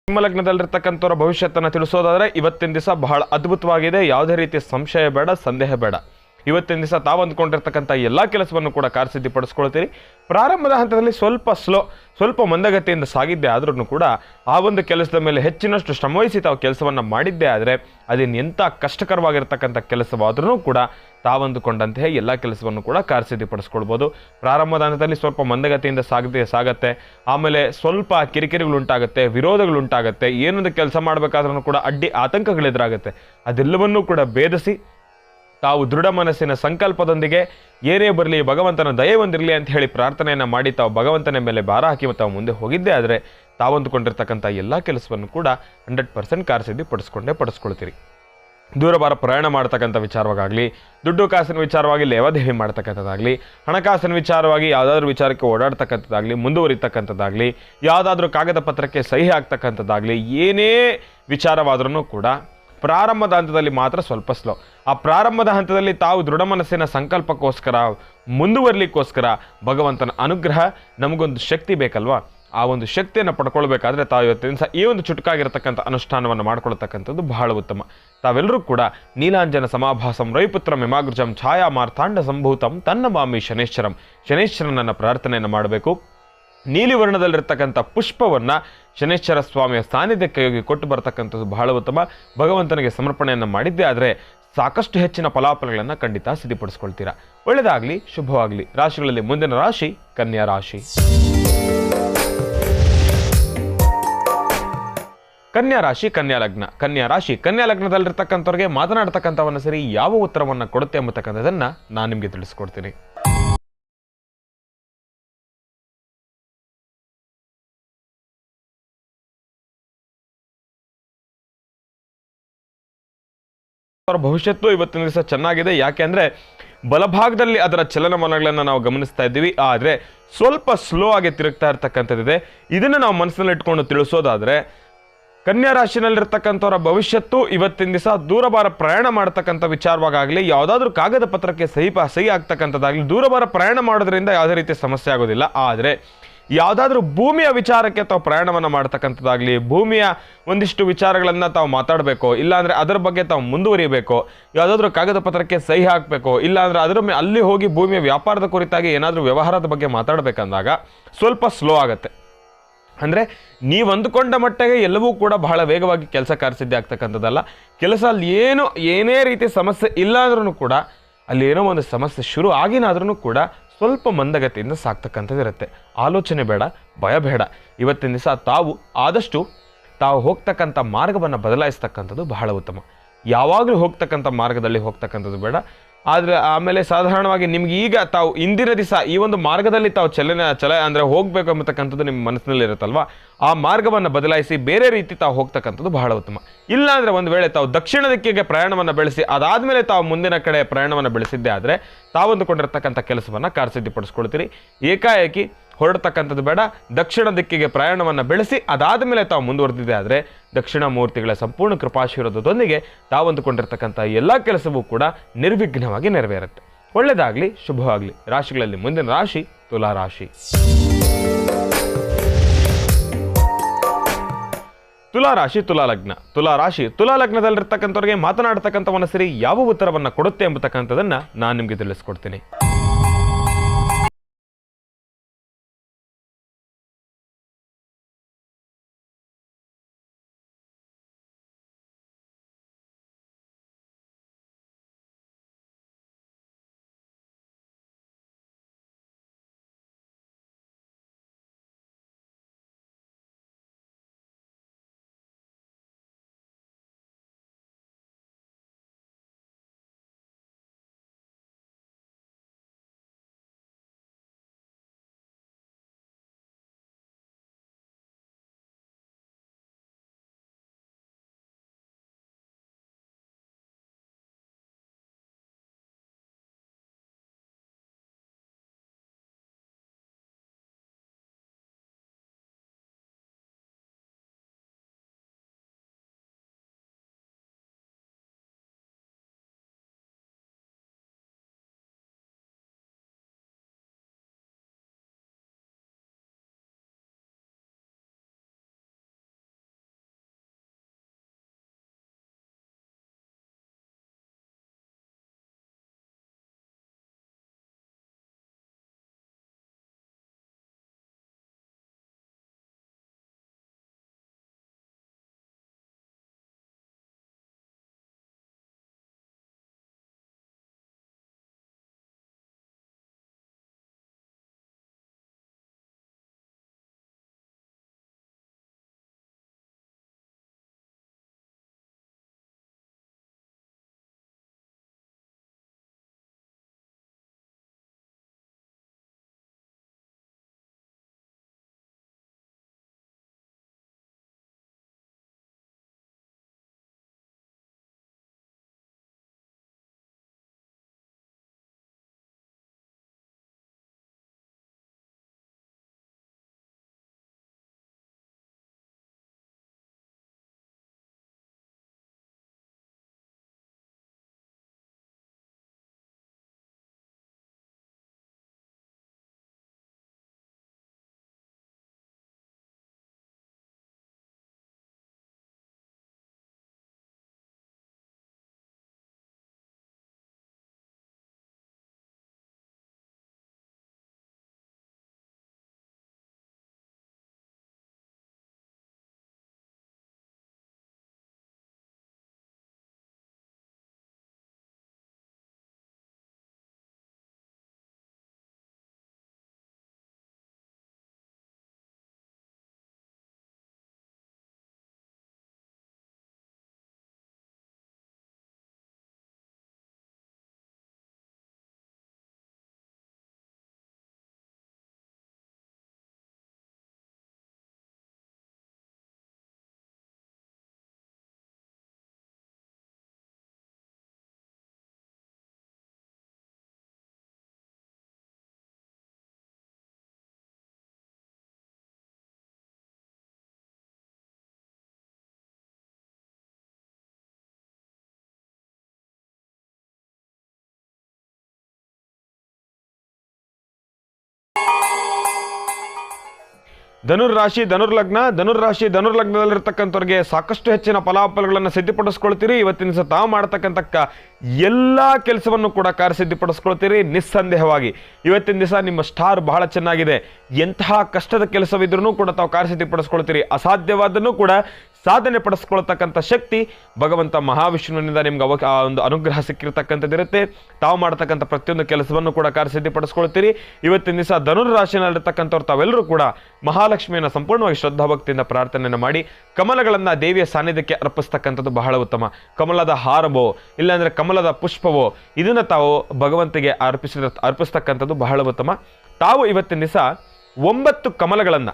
ನಿಮ್ಮ ಲಗ್ನದಲ್ಲಿರ್ತಕ್ಕಂಥವ್ರ ಭವಿಷ್ಯತ್ತನ್ನು ತಿಳಿಸೋದಾದರೆ ಇವತ್ತಿನ ದಿವಸ ಬಹಳ ಅದ್ಭುತವಾಗಿದೆ. ಯಾವುದೇ ರೀತಿಯ ಸಂಶಯ ಬೇಡ, ಸಂದೇಹ ಬೇಡ. ಇವತ್ತಿನ ದಿವಸ ತಾವು ಅಂದ್ಕೊಂಡಿರ್ತಕ್ಕಂಥ ಎಲ್ಲ ಕೆಲಸವನ್ನು ಕೂಡ ಕಾರ್ಯಸಿದ್ಧಿಪಡಿಸ್ಕೊಳ್ತೀರಿ. ಪ್ರಾರಂಭದ ಹಂತದಲ್ಲಿ ಸ್ವಲ್ಪ ಮಂದಗತಿಯಿಂದ ಸಾಗಿದ್ದೆ ಆದ್ರೂ ಕೂಡ ಆ ಒಂದು ಕೆಲಸದ ಮೇಲೆ ಹೆಚ್ಚಿನಷ್ಟು ಶ್ರಮವಹಿಸಿ ತಾವು ಕೆಲಸವನ್ನು ಮಾಡಿದ್ದೇ ಆದರೆ ಅದೇನೆಂಥ ಕಷ್ಟಕರವಾಗಿರ್ತಕ್ಕಂಥ ಕೆಲಸವಾದ್ರೂ ಕೂಡ ತಾವಂದುಕೊಂಡಂತಹ ಎಲ್ಲ ಕೆಲಸವನ್ನು ಕೂಡ ಕಾರ್ಯಸಿದ್ಧಿಪಡಿಸ್ಕೊಳ್ಬೋದು. ಪ್ರಾರಂಭದ ಹಂತದಲ್ಲಿ ಸ್ವಲ್ಪ ಮಂದಗತಿಯಿಂದ ಸಾಗತ್ತೆ. ಆಮೇಲೆ ಸ್ವಲ್ಪ ಕಿರಿಕಿರಿಗಳುಂಟಾಗುತ್ತೆ, ವಿರೋಧಗಳುಂಟಾಗುತ್ತೆ, ಏನೊಂದು ಕೆಲಸ ಮಾಡಬೇಕಾದ್ರೂ ಕೂಡ ಅಡ್ಡಿ ಆತಂಕಗಳೆದುರಾಗುತ್ತೆ. ಅದೆಲ್ಲವನ್ನೂ ಕೂಡ ಭೇದಿಸಿ ತಾವು ದೃಢ ಮನಸ್ಸಿನ ಸಂಕಲ್ಪದೊಂದಿಗೆ ಏನೇ ಬರಲಿ ಭಗವಂತನ ದಯೆ ಹೊಂದಿರಲಿ ಅಂತ ಹೇಳಿ ಪ್ರಾರ್ಥನೆಯನ್ನು ಮಾಡಿ ತಾವು ಭಗವಂತನ ಮೇಲೆ ಭಾರ ಹಾಕಿ ತಾವು ಮುಂದೆ ಹೋಗಿದ್ದೇ ಆದರೆ ತಾವಂದುಕೊಂಡಿರ್ತಕ್ಕಂಥ ಎಲ್ಲ ಕೆಲಸವನ್ನು ಕೂಡ 100% ಕಾರ್ಯಸಿದ್ಧಿ ಪಡಿಸ್ಕೊಳ್ತೀರಿ. ದೂರಭಾರ ಪ್ರಯಾಣ ಮಾಡ್ತಕ್ಕಂಥ ವಿಚಾರವಾಗಲಿ, ದುಡ್ಡು ಕಾಸಿನ ವಿಚಾರವಾಗಿ ಲೇವಾದೇವಿ ಮಾಡ್ತಕ್ಕಂಥದ್ದಾಗಲಿ, ಹಣಕಾಸಿನ ವಿಚಾರವಾಗಿ ಯಾವುದಾದ್ರೂ ವಿಚಾರಕ್ಕೆ ಓಡಾಡ್ತಕ್ಕಂಥದ್ದಾಗಲಿ, ಮುಂದುವರಿತಕ್ಕಂಥದ್ದಾಗಲಿ, ಯಾವುದಾದ್ರೂ ಕಾಗದ ಪತ್ರಕ್ಕೆ ಸಹಿ ಆಗ್ತಕ್ಕಂಥದ್ದಾಗಲಿ, ಏನೇ ವಿಚಾರವಾದ್ರೂ ಕೂಡ ಪ್ರಾರಂಭದ ಹಂತದಲ್ಲಿ ಮಾತ್ರ ಸ್ವಲ್ಪ ಸ್ಲೋ. ಆ ಪ್ರಾರಂಭದ ಹಂತದಲ್ಲಿ ತಾವು ದೃಢ ಮನಸ್ಸಿನ ಸಂಕಲ್ಪಕ್ಕೋಸ್ಕರ ಮುಂದುವರಲಿಕ್ಕೋಸ್ಕರ ಭಗವಂತನ ಅನುಗ್ರಹ ನಮಗೊಂದು ಶಕ್ತಿ ಬೇಕಲ್ವಾ, ಆ ಒಂದು ಶಕ್ತಿಯನ್ನು ಪಡ್ಕೊಳ್ಬೇಕಾದ್ರೆ ತಾವು ಇವತ್ತಿನ ದಿವಸ ಈ ಒಂದು ಚುಟುಕಾಗಿರತಕ್ಕಂಥ ಅನುಷ್ಠಾನವನ್ನು ಮಾಡ್ಕೊಳ್ತಕ್ಕಂಥದ್ದು ಬಹಳ ಉತ್ತಮ. ತಾವೆಲ್ಲರೂ ಕೂಡ ನೀಲಾಂಜನ ಸಮಾಭಾಸಂ ರವಿಪುತ್ರ ಮಿಮಾಗೃಜಂ ಛಾಯಾ ಮಾರ್ಥಾಂಡ ಸಂಭೂತಂ ತನ್ನ ಮಾಮಿ ಶನೇಶ್ವರನನ್ನ ಪ್ರಾರ್ಥನೆಯನ್ನು ಮಾಡಬೇಕು. ನೀಲಿ ವರ್ಣದಲ್ಲಿರ್ತಕ್ಕಂಥ ಪುಷ್ಪವನ್ನು ಶನೇಶ್ವರ ಸ್ವಾಮಿಯ ಸಾನ್ನಿಧ್ಯಕ್ಕೆ ಕೊಟ್ಟು ಬರ್ತಕ್ಕಂಥದ್ದು ಬಹಳ ಉತ್ತಮ. ಭಗವಂತನಿಗೆ ಸಮರ್ಪಣೆಯನ್ನು ಮಾಡಿದ್ದೇ ಆದರೆ ಸಾಕಷ್ಟು ಹೆಚ್ಚಿನ ಫಲಾಫಲಗಳನ್ನು ಖಂಡಿತ ಸಿದ್ಧಪಡಿಸ್ಕೊಳ್ತೀರಾ. ಒಳ್ಳೆಯದಾಗಲಿ, ಶುಭವಾಗಲಿ. ರಾಶಿಗಳಲ್ಲಿ ಮುಂದಿನ ರಾಶಿ ಕನ್ಯಾ ರಾಶಿ. ಕನ್ಯಾ ರಾಶಿ, ಕನ್ಯಾ ಲಗ್ನದಲ್ಲಿರ್ತಕ್ಕಂಥವ್ರಿಗೆ ಮಾತನಾಡ್ತಕ್ಕಂಥವನ್ನ ಸರಿ ಯಾವ ಉತ್ತರವನ್ನು ಕೊಡುತ್ತೆ ಎಂಬತಕ್ಕಂಥದ್ದನ್ನು ನಾನು ನಿಮಗೆ ತಿಳಿಸ್ಕೊಡ್ತೀನಿ. ಅವರ ಭವಿಷ್ಯತ್ತು ಇವತ್ತಿನ ದಿವಸ ಚೆನ್ನಾಗಿದೆ. ಯಾಕೆ ಅಂದರೆ ಬಲಭಾಗದಲ್ಲಿ ಅದರ ಚಲನವಲನಗಳನ್ನು ನಾವು ಗಮನಿಸ್ತಾ ಇದ್ದೀವಿ, ಆದರೆ ಸ್ವಲ್ಪ ಸ್ಲೋ ಆಗಿ ತಿರುಗ್ತಾ ಇರ್ತಕ್ಕಂಥದ್ದಿದೆ. ಇದನ್ನು ನಾವು ಮನಸ್ಸಿನಲ್ಲಿ ಇಟ್ಕೊಂಡು ತಿಳಿಸೋದಾದರೆ ಕನ್ಯಾ ರಾಶಿನಲ್ಲಿರ್ತಕ್ಕಂಥವರ ಭವಿಷ್ಯತ್ತು ಇವತ್ತಿನ ದಿವಸ ದೂರಭಾರ ಪ್ರಯಾಣ ಮಾಡ್ತಕ್ಕಂಥ ವಿಚಾರವಾಗಲಿ, ಯಾವುದಾದ್ರೂ ಕಾಗದ ಪತ್ರಕ್ಕೆ ಸಹಿ ಆಗ್ತಕ್ಕಂಥದ್ದಾಗಲಿ, ದೂರಭಾರ ಪ್ರಯಾಣ ಮಾಡೋದ್ರಿಂದ ಯಾವುದೇ ರೀತಿಯ ಸಮಸ್ಯೆ ಆಗೋದಿಲ್ಲ. ಆದರೆ ಯಾವುದಾದ್ರೂ ಭೂಮಿಯ ವಿಚಾರಕ್ಕೆ ತಾವು ಪ್ರಯಾಣವನ್ನು ಮಾಡ್ತಕ್ಕಂಥದ್ದಾಗಲಿ, ಭೂಮಿಯ ಒಂದಿಷ್ಟು ವಿಚಾರಗಳನ್ನು ತಾವು ಮಾತಾಡಬೇಕು, ಇಲ್ಲಾಂದರೆ ಅದರ ಬಗ್ಗೆ ತಾವು ಮುಂದುವರಿಯಬೇಕು, ಯಾವುದಾದ್ರೂ ಕಾಗದ ಪತ್ರಕ್ಕೆ ಸಹಿ ಹಾಕಬೇಕು, ಇಲ್ಲಾಂದರೆ ಅಲ್ಲಿ ಹೋಗಿ ಭೂಮಿಯ ವ್ಯಾಪಾರದ ಕುರಿತಾಗಿ ಏನಾದರೂ ವ್ಯವಹಾರದ ಬಗ್ಗೆ ಮಾತಾಡಬೇಕಂದಾಗ ಸ್ವಲ್ಪ ಸ್ಲೋ ಆಗುತ್ತೆ. ಅಂದರೆ ನೀವು ಅಂದುಕೊಂಡ ಮಟ್ಟಿಗೆ ಎಲ್ಲವೂ ಕೂಡ ಬಹಳ ವೇಗವಾಗಿ ಕೆಲಸ ಕಾರ್ಯಸಿದ್ಧಿ ಆಗ್ತಕ್ಕಂಥದ್ದಲ್ಲ. ಕೆಲಸ ಅಲ್ಲಿ ಏನೇ ರೀತಿ ಸಮಸ್ಯೆ ಇಲ್ಲ ಅಂದ್ರೂ ಕೂಡ ಅಲ್ಲಿ ಏನೋ ಒಂದು ಸಮಸ್ಯೆ ಶುರು ಆಗಿನಾದ್ರೂ ಕೂಡ ಸ್ವಲ್ಪ ಮಂದಗತಿಯಿಂದ ಸಾಕ್ತಕ್ಕಂಥದ್ದು ಇರುತ್ತೆ. ಆಲೋಚನೆ ಬೇಡ, ಭಯ ಬೇಡ. ಇವತ್ತಿನ ದಿವಸ ಆದಷ್ಟು ತಾವು ಹೋಗ್ತಕ್ಕಂಥ ಮಾರ್ಗವನ್ನು ಬದಲಾಯಿಸ್ತಕ್ಕಂಥದ್ದು ಬಹಳ ಉತ್ತಮ. ಯಾವಾಗಲೂ ಹೋಗ್ತಕ್ಕಂಥ ಮಾರ್ಗದಲ್ಲಿ ಹೋಗ್ತಕ್ಕಂಥದ್ದು ಬೇಡ. ಆದರೆ ಆಮೇಲೆ ಸಾಧಾರಣವಾಗಿ ನಿಮ್ಗೆ ಈಗ ತಾವು ಇಂದಿನ ದಿವಸ ಈ ಒಂದು ಮಾರ್ಗದಲ್ಲಿ ತಾವು ಅಂದರೆ ಹೋಗಬೇಕು ಎಂಬತಕ್ಕಂಥದ್ದು ನಿಮ್ಮ ಮನಸ್ಸಿನಲ್ಲಿ ಇರುತ್ತಲ್ವ, ಆ ಮಾರ್ಗವನ್ನು ಬದಲಾಯಿಸಿ ಬೇರೆ ರೀತಿ ತಾವು ಹೋಗ್ತಕ್ಕಂಥದ್ದು ಬಹಳ ಉತ್ತಮ. ಇಲ್ಲಾಂದರೆ ಒಂದು ವೇಳೆ ತಾವು ದಕ್ಷಿಣ ದಿಕ್ಕಿಗೆ ಪ್ರಯಾಣವನ್ನು ಬೆಳೆಸಿ ಅದಾದಮೇಲೆ ತಾವು ಮುಂದಿನ ಕಡೆ ಪ್ರಯಾಣವನ್ನು ಬೆಳೆಸಿದ್ದೆ ಆದರೆ ತಾವಂದುಕೊಂಡಿರ್ತಕ್ಕಂಥ ಕೆಲಸವನ್ನು ಕಾರ್ಯಸಿದ್ಧಿಪಡಿಸ್ಕೊಳ್ತೀರಿ. ಏಕಾಏಕಿ ಹೊರಡ್ತಕ್ಕಂಥದ್ದು ಬೇಡ. ದಕ್ಷಿಣ ದಿಕ್ಕಿಗೆ ಪ್ರಯಾಣವನ್ನು ಬೆಳೆಸಿ ಅದಾದ ಮೇಲೆ ತಾವು ಮುಂದುವರೆದಿದೆ ಆದರೆ ದಕ್ಷಿಣ ಮೂರ್ತಿಗಳ ಸಂಪೂರ್ಣ ಕೃಪಾಶೀರ್ವಾದದೊಂದಿಗೆ ತಾವಂದುಕೊಂಡಿರ್ತಕ್ಕಂಥ ಎಲ್ಲ ಕೆಲಸವೂ ಕೂಡ ನಿರ್ವಿಘ್ನವಾಗಿ ನೆರವೇರುತ್ತೆ. ಒಳ್ಳೆಯದಾಗಲಿ, ಶುಭವಾಗಲಿ. ರಾಶಿಗಳಲ್ಲಿ ಮುಂದಿನ ರಾಶಿ ತುಲಾ ರಾಶಿ. ತುಲಾ ರಾಶಿ, ತುಲಾ ಲಗ್ನದಲ್ಲಿರ್ತಕ್ಕಂಥವ್ರಿಗೆ ಮಾತನಾಡ್ತಕ್ಕಂಥವನ್ನ ಸರಿ ಯಾವ ಉತ್ತರವನ್ನು ಕೊಡುತ್ತೆ ಎಂಬತಕ್ಕಂಥದ್ದನ್ನು ನಾನು ನಿಮಗೆ ತಿಳಿಸ್ಕೊಡ್ತೀನಿ. ಧನುರ್ರಾಶಿ ಧನುರ್ಲಗ್ನ ಧನುರ್ರಾಶಿ ಧನುರ್ಲಗ್ನದಲ್ಲಿರ್ತಕ್ಕಂಥವ್ರಿಗೆ ಸಾಕಷ್ಟು ಹೆಚ್ಚಿನ ಫಲಾಫಲಗಳನ್ನು ಸಿದ್ಧಪಡಿಸ್ಕೊಳ್ತೀರಿ. ಇವತ್ತಿನ ದಿವಸ ತಾವು ಮಾಡತಕ್ಕಂಥ ಎಲ್ಲ ಕೆಲಸವನ್ನು ಕೂಡ ಕಾರ್ಯಸಿದ್ಧಿಪಡಿಸ್ಕೊಳ್ತೀರಿ. ನಿಸ್ಸಂದೇಹವಾಗಿ ಇವತ್ತಿನ ದಿವಸ ನಿಮ್ಮ ಸ್ಟಾರ್ ಬಹಳ ಚೆನ್ನಾಗಿದೆ. ಎಂತಹ ಕಷ್ಟದ ಕೆಲಸವಿದ್ರೂ ಕೂಡ ತಾವು ಕಾರ್ಯಸಿದ್ಧಿಪಡಿಸ್ಕೊಳ್ತೀರಿ. ಅಸಾಧ್ಯವಾದನ್ನು ಕೂಡ ಸಾಧನೆ ಪಡಿಸ್ಕೊಳ್ತಕ್ಕಂಥ ಶಕ್ತಿ ಭಗವಂತ ಮಹಾವಿಷ್ಣುವಿನಿಂದ ನಿಮ್ಗೆ ಒಂದು ಅನುಗ್ರಹ ಸಿಕ್ಕಿರ್ತಕ್ಕಂಥದ್ದಿರುತ್ತೆ. ತಾವು ಮಾಡತಕ್ಕಂಥ ಪ್ರತಿಯೊಂದು ಕೆಲಸವನ್ನು ಕೂಡ ಕಾರ್ಯಸಿದ್ಧಿಪಡಿಸ್ಕೊಳ್ತೀರಿ. ಇವತ್ತಿನ ದಿವಸ ಧನುರ್ರಾಶಿನಲ್ಲಿರ್ತಕ್ಕಂಥವ್ರು ತಾವೆಲ್ಲರೂ ಕೂಡ ಮಹಾಲಕ್ಷ್ಮಿಯನ್ನು ಸಂಪೂರ್ಣವಾಗಿ ಶ್ರದ್ಧಾಭಕ್ತಿಯಿಂದ ಪ್ರಾರ್ಥನೆಯನ್ನು ಮಾಡಿ ಕಮಲಗಳನ್ನು ದೇವಿಯ ಸಾನ್ನಿಧ್ಯಕ್ಕೆ ಅರ್ಪಿಸ್ತಕ್ಕಂಥದ್ದು ಬಹಳ ಉತ್ತಮ. ಕಮಲದ ಹಾರವೋ ಇಲ್ಲಾಂದರೆ ಕಮಲದ ಪುಷ್ಪವೋ ಇದನ್ನು ತಾವು ಭಗವಂತಿಗೆ ಅರ್ಪಿಸ್ತಕ್ಕಂಥದ್ದು ಬಹಳ ಉತ್ತಮ. ತಾವು ಇವತ್ತಿನ ದಿವಸ 9 ಕಮಲಗಳನ್ನು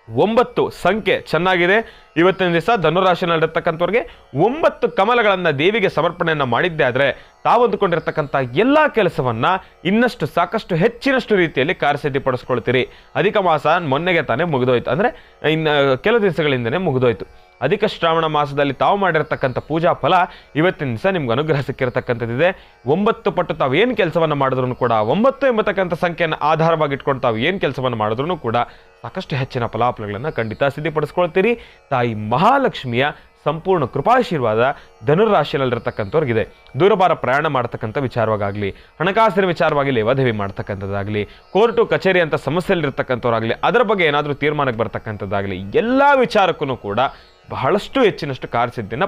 9 ಸಂಖ್ಯೆ ಚೆನ್ನಾಗಿದೆ. ಇವತ್ತಿನ ದಿವಸ ಧನುರಾಶಿನಲ್ಲಿರ್ತಕ್ಕಂಥವ್ರಿಗೆ 9 ಕಮಲಗಳನ್ನು ದೇವಿಗೆ ಸಮರ್ಪಣೆಯನ್ನು ಮಾಡಿದ್ದೆ ಆದರೆ ತಾವು ಅಂದುಕೊಂಡಿರ್ತಕ್ಕಂಥ ಎಲ್ಲ ಕೆಲಸವನ್ನು ಇನ್ನಷ್ಟು ಸಾಕಷ್ಟು ಹೆಚ್ಚಿನಷ್ಟು ರೀತಿಯಲ್ಲಿ ಕಾರ್ಯಸಿದ್ಧಿಪಡಿಸ್ಕೊಳ್ತೀರಿ. ಅಧಿಕ ಮಾಸ ಮೊನ್ನೆಗೆ ತಾನೇ ಮುಗಿದೋಯ್ತು, ಅಂದರೆ ಇನ್ನು ಕೆಲವು ದಿವಸಗಳಿಂದನೇ ಮುಗಿದೋಯ್ತು. ಅಧಿಕ ಶ್ರಾವಣ ಮಾಸದಲ್ಲಿ ತಾವು ಮಾಡಿರ್ತಕ್ಕಂಥ ಪೂಜಾ ಫಲ ಇವತ್ತಿನ ದಿವಸ ನಿಮ್ಗೆ ಅನುಗ್ರಹ ಸಿಕ್ಕಿರತಕ್ಕಂಥದ್ದಿದೆ. 9 ಪಟ್ಟು ತಾವು ಏನು ಕೆಲಸವನ್ನು ಮಾಡಿದ್ರು ಕೂಡ 9 ಎಂಬತಕ್ಕಂಥ ಸಂಖ್ಯೆಯನ್ನು ಆಧಾರವಾಗಿ ಇಟ್ಕೊಂಡು ತಾವು ಏನು ಕೆಲಸವನ್ನು ಮಾಡಿದ್ರು ಕೂಡ ಸಾಕಷ್ಟು ಹೆಚ್ಚಿನ ಫಲಾಫಲಗಳನ್ನು ಖಂಡಿತ ಸಿದ್ಧಪಡಿಸ್ಕೊಳ್ತೀರಿ. ತಾಯಿ ಮಹಾಲಕ್ಷ್ಮಿಯ ಸಂಪೂರ್ಣ ಕೃಪಾಶೀರ್ವಾದ ಧನುರಾಶಿಯಲ್ಲಿರ್ತಕ್ಕಂಥವ್ರಿಗಿದೆ. ದೂರಭಾರ ಪ್ರಯಾಣ ಮಾಡ್ತಕ್ಕಂಥ ವಿಚಾರವಾಗಲಿ, ಹಣಕಾಸಿನ ವಿಚಾರವಾಗಿ ಲೇವಾದೇವಿ ಮಾಡ್ತಕ್ಕಂಥದ್ದಾಗಲಿ, ಕೋರ್ಟು ಕಚೇರಿ ಅಂತ ಸಮಸ್ಯೆಯಲ್ಲಿರ್ತಕ್ಕಂಥವ್ರಾಗಲಿ, ಅದರ ಬಗ್ಗೆ ಏನಾದರೂ ತೀರ್ಮಾನಕ್ಕೆ ಬರ್ತಕ್ಕಂಥದ್ದಾಗಲಿ, ಎಲ್ಲ ವಿಚಾರಕ್ಕೂ ಕೂಡ ಬಹಳಷ್ಟು ಹೆಚ್ಚಿನಷ್ಟು ಕಾರ್ಯಸಿದ್ಧಿಯನ್ನು